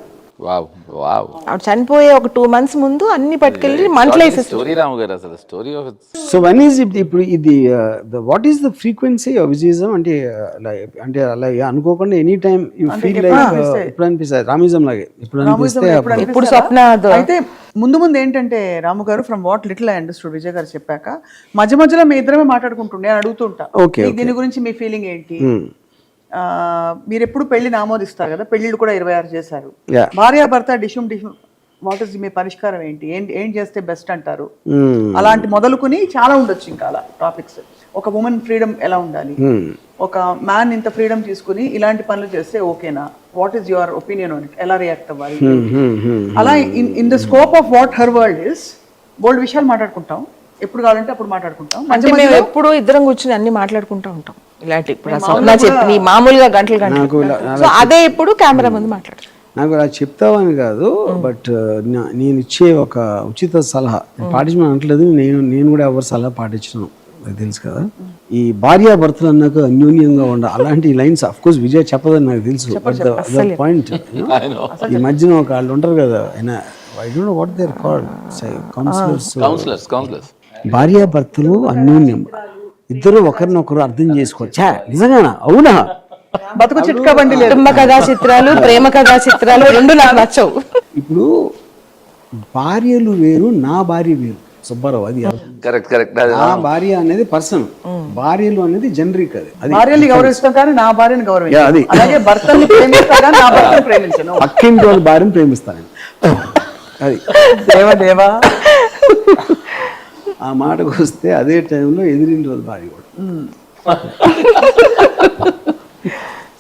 వావ్ వావ్, ఆవిడ చనిపోయే ఒక 2 months ముందు అన్ని పట్టుకెళ్ళి మంటలు వేసేస్తారు. స్టోరీ రాము గారు అసలు story of. So one is ఇప్పుడు ఇది what is the frequency of Vijayism అంటే అంటే అలా అనుకోకుండా any time you feel like ఇప్పుడు అనిపిస్తుంది రామిజం లాగే ఇప్పుడు అనిపిస్తే ఇప్పుడు స్వప్న అయితే ముందు ఏంటంటే రాము గారు from what little I understood Vijay గారు చెప్పాక మధ్య మధ్యలో మీ ఇద్దరమే మాట్లాడుకుంటుండే, నేను అడుగుతుంటా దీని గురించి మీ ఫీలింగ్ ఏంటి, మీరు ఎప్పుడు పెళ్లిని ఆమోదిస్తారు కదా, పెళ్లిళ్ళు కూడా 26 చేశారు, భార్యాభర్త డిషుమ్ వాట్ ఇస్ మీ పరిష్కారం ఏంటి, ఏం చేస్తే బెస్ట్ అంటారు, అలాంటి మొదలుకొని చాలా ఉండొచ్చు ఇంకా అలా టాపిక్స్. ఒక ఉమెన్ ఫ్రీడమ్ ఎలా ఉండాలి, ఒక మ్యాన్ ఇంత ఫ్రీడమ్ తీసుకుని ఇలాంటి పనులు చేస్తే ఓకేనా, what is your opinion on it, ఎలా రియాక్ట్ అవ్వాలి, అలా in the scope of what her world is బోల్డ్ విషయాలు మాట్లాడుకుంటాం, ఎప్పుడు కావాలంటే అప్పుడు మాట్లాడుకుంటాం. అంటే మేము ఎప్పుడు ఇద్దరం కూర్చుని అన్ని మాట్లాడుకుంటూ ఉంటాం ఇలాంటి. ఇప్పుడు స్వప్న చెప్పి మామూలుగా గంటలు సో అదే ఇప్పుడు కెమెరా ముందు మాట్లాడు. నాకు అలా చెప్తావని కాదు, బట్ నేను ఇచ్చే ఒక ఉచిత సలహా పాటించమని అనట్లేదు, నేను కూడా ఎవరి సలహా పాటించను, నాకు తెలుసు కదా. ఈ భార్యాభర్తలు అన్నాక అన్యోన్యంగా ఉండాలి అలాంటి లైన్స్ అఫ్ కోర్స్ విజయ్ చెప్పదని నాకు తెలుసు. పాయింట్ ఈ మధ్యన ఒక వాళ్ళు ఉంటారు కదా, ఆయన I don't know what they are called counsellors. భార్యాభర్తలు అన్యోన్యం, ఇద్దరు ఒకరినొకరు అర్థం చేసుకోవచ్చా, నిజంగానా, అవునా, బతుకు చిట్కా బండి లేదు. కుటుంబ కథా చిత్రాలు, ప్రేమ కథా చిత్రాలు రెండు నాకు నచ్చవు. ఇప్పుడు భార్యలు వేరు, నా భార్య వేరు సుబ్బారావు, అది కరెక్ట్. నా భార్య అనేది పర్సన్, భార్యలు అనేది జనరిక్, అది భార్యని గౌరవిస్తాం కానీ నా భార్యని అది గౌరవించాలి, అలాగే భర్తని ప్రేమిస్తా కానీ నా భర్తని ప్రేమించను, పక్కింటి వాళ్ళ భార్యను ప్రేమిస్తాను, అది దేవా. ఆ మాటకు వస్తే అదే టైంలో ఎదిరింటి వాళ్ళ భార్య కూడా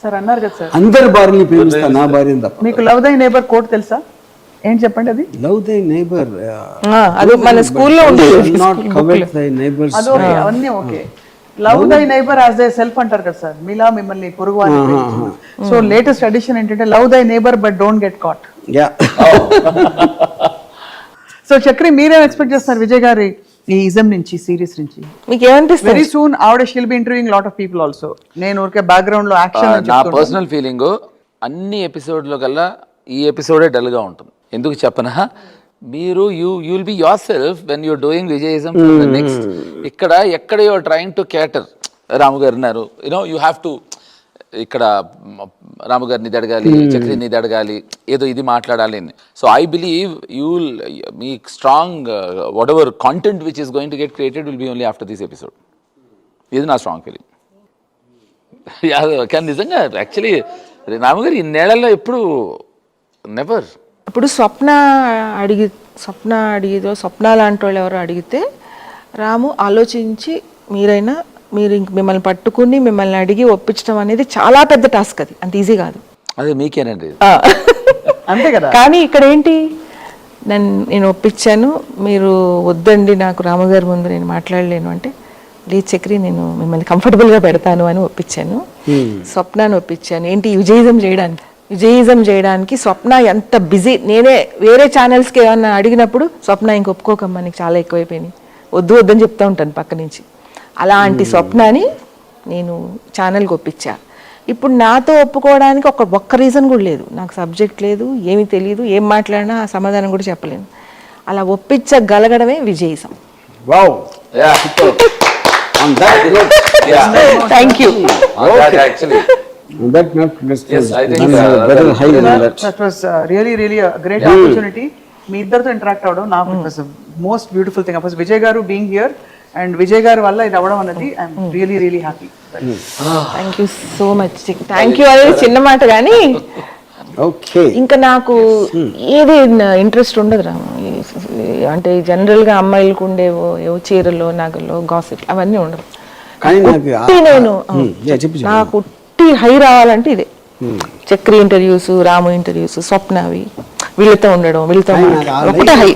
సార్ అన్నారు కదా సార్, అందరి భార్యని ప్రేమిస్తాను, నా భార్యని తప్ప. మీకు లవ్ దై నేబర్ కోట్ తెలుసా, ఏంటి చెప్పండి అది. లవ్ దై నైబర్, అది మన స్కూల్లో నాట్ కవెట్ దై నైబర్స్, అవన్నీ ఓకే. లవ్ దై నైబర్ యాజ్ దే సెల్ఫ్ అంటారు కదా సార్, మీలా మిమ్మల్ని పొరుగు వారిని ప్రేమించు. సో లేటెస్ట్ అడిషన్ ఏంటంటే లవ్ దై neighbour but don't get caught. So Chakri మీరేం ఎక్స్పెక్ట్ చేస్తారు విజయ్ గారి ఈ ఇజం నుంచి, సిరీస్ నుంచి? మీకు ఏమనిపిస్తుంది? వెరీ సూన్ ఆవిడ she'll be interviewing lot of people also. నేను ఊరికే బ్యాక్గ్రౌండ్ లో యాక్షన్ నా పర్సనల్ ఫీలింగ్ అన్ని ఎపిసోడ్లో కల్లా ఈ ఎపిసోడే డల్గా ఉంటుంది. ఎందుకు చెప్పనా, మీరు you will be yourself when you're doing Vijayism. Next ఇక్కడ ఎక్కడ you're trying to cater, Ramu garu ఉన్నారు, యూనో యూ హ్యావ్ టు ఇక్కడ రాము గారిని ఇది అడగాలి, చక్రిని ఇది అడగాలి, ఏదో ఇది మాట్లాడాలి అని. So I believe you will me strong what ever content which is going to get created will be only after this episode. ఇది నా స్ట్రాంగ్ ఫీలింగ్. కానీ నిజంగా యాక్చువల్లీ రాము గారు ఇన్నేళ్లలో ఎప్పుడు నెవర్. ఇప్పుడు స్వప్న అడిగిదో స్వప్న లాంటి వాళ్ళు ఎవరో అడిగితే రాము ఆలోచించి మీరు ఇంక మిమ్మల్ని పట్టుకుని మిమ్మల్ని అడిగి ఒప్పించడం అనేది చాలా పెద్ద టాస్క్, అది అంత ఈజీ కాదు. అదే మీకేనండి, అంతే కదా. కానీ ఇక్కడ ఏంటి, నేను ఒప్పించాను, మీరు వద్దండి నాకు రాముగారి ముందు నేను మాట్లాడలేను అంటే, లేదు చక్రి నేను మిమ్మల్ని కంఫర్టబుల్గా పెడతాను అని ఒప్పించాను. స్వప్నాన్ని ఒప్పించాను. ఏంటి విజయిజం చేయడానికి స్వప్న ఎంత బిజీ. నేనే వేరే ఛానల్స్కి ఏమన్నా అడిగినప్పుడు స్వప్న ఇంక ఒప్పుకోకమ్మా నీకు చాలా ఎక్కువైపోయినాయి, వద్దని చెప్తా ఉంటాను పక్క నుంచి. అలాంటి స్వప్నాన్ని నేను ఛానల్కి ఒప్పించా. ఇప్పుడు నాతో ఒప్పుకోవడానికి ఒక్క రీజన్ కూడా లేదు, నాకు సబ్జెక్ట్ లేదు, ఏమీ తెలియదు, ఏం మాట్లాడినా ఆ సమాధానం కూడా చెప్పలేను. అలా ఒప్పించగలగడమే Vijayism. Thank you. Great opportunity మీ ఇద్దరితో ఇంటరాక్ట్ అవ్వడం. నాకు most beautiful thing of Vijay garu being here and Vijay గారి వల్ల ఇది అవ్వడం అన్నది I'm really happy. Thank you so much. Thank you అనేది చిన్న మాట కానీ ఇంకా నాకు ఏది ఇంట్రెస్ట్ ఉండదు రాము. అంటే జనరల్గా అమ్మాయిలకు ఉండేవో ఏవో చీరలో నగలో గాసిప్ అవన్నీ ఉండవు. నాకు హై రావాలంటే ఇదే చక్రి ఇంటర్వ్యూస్, రాము ఇంటర్వ్యూస్, స్వప్నవి, వీళ్ళతో ఉండడం, వీళ్ళతో ఒకటే హై.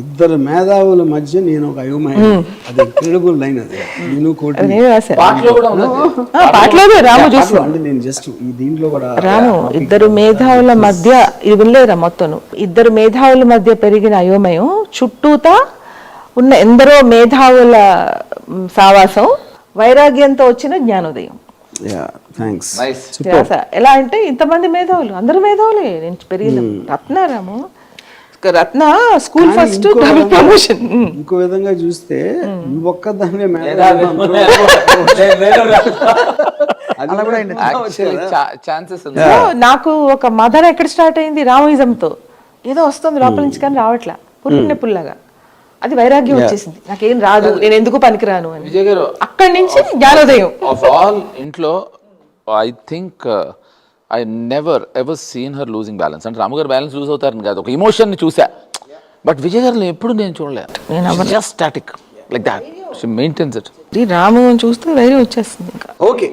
ఇద్దరు మేధావుల మధ్య నేను ఒక అయోమయం. అది ఇంక్రెడిబుల్ లైన్ అది. నేను కోటి అది నేను రాశాను. పాటలో కూడా ఉన్నది. పాటలోనే రాము చూసి అంటే నేను జస్ట్ ఈ దీంట్లో కూడా రాము ఇద్దరు మేధావుల మధ్య ఇది వినలేదా మొత్తం ఇద్దరు మేధావుల మధ్య పెరిగిన అయోమయం చుట్టూతా ఉన్న ఎందరో మేధావుల సావాసం వైరాగ్యంతో వచ్చిన జ్ఞానోదయం. థ్యాంక్స్. నైస్. రాసా. ఎలా అంటే ఇంతమంది మేధావులు అందరూ మేధావులే నేను పెరిగిన రత్నారాము రత్న స్కూల్ ఫస్ట్ ప్రమోషన్. ఇంకో విధంగా చూస్తే ఈ ఒక్కదాన్నే ఛాన్సెస్ నాకు ఒక మదర్ ఎక్కడ స్టార్ట్ అయింది రామయిజంతో ఏదో వస్తుంది లోపల నుంచి కానీ రావట్లా పురుగు పుల్లగా అది వైరాగ్యం వచ్చేసింది నాకేం రాదు నేను ఎందుకు పనికిరాను అని. విజయ్ గారు అక్కడి నుంచి జ్ఞానోదయం. ఆఫ్ ఆల్ ఇంట్లో I think I never ever seen her losing balance. అంటే రాము గారు బ్యాలెన్స్ లూజ్ అవుతారని కాదు, ఒక ఇమోషన్ ని చూసా. బట్ విజయ్ గారు ఎప్పుడు నేను చూడలేదు. Just static like that. She maintains it. Ramu చూస్తే ధైర్యం వచ్చేస్తుంది ఇంకా. ఓకే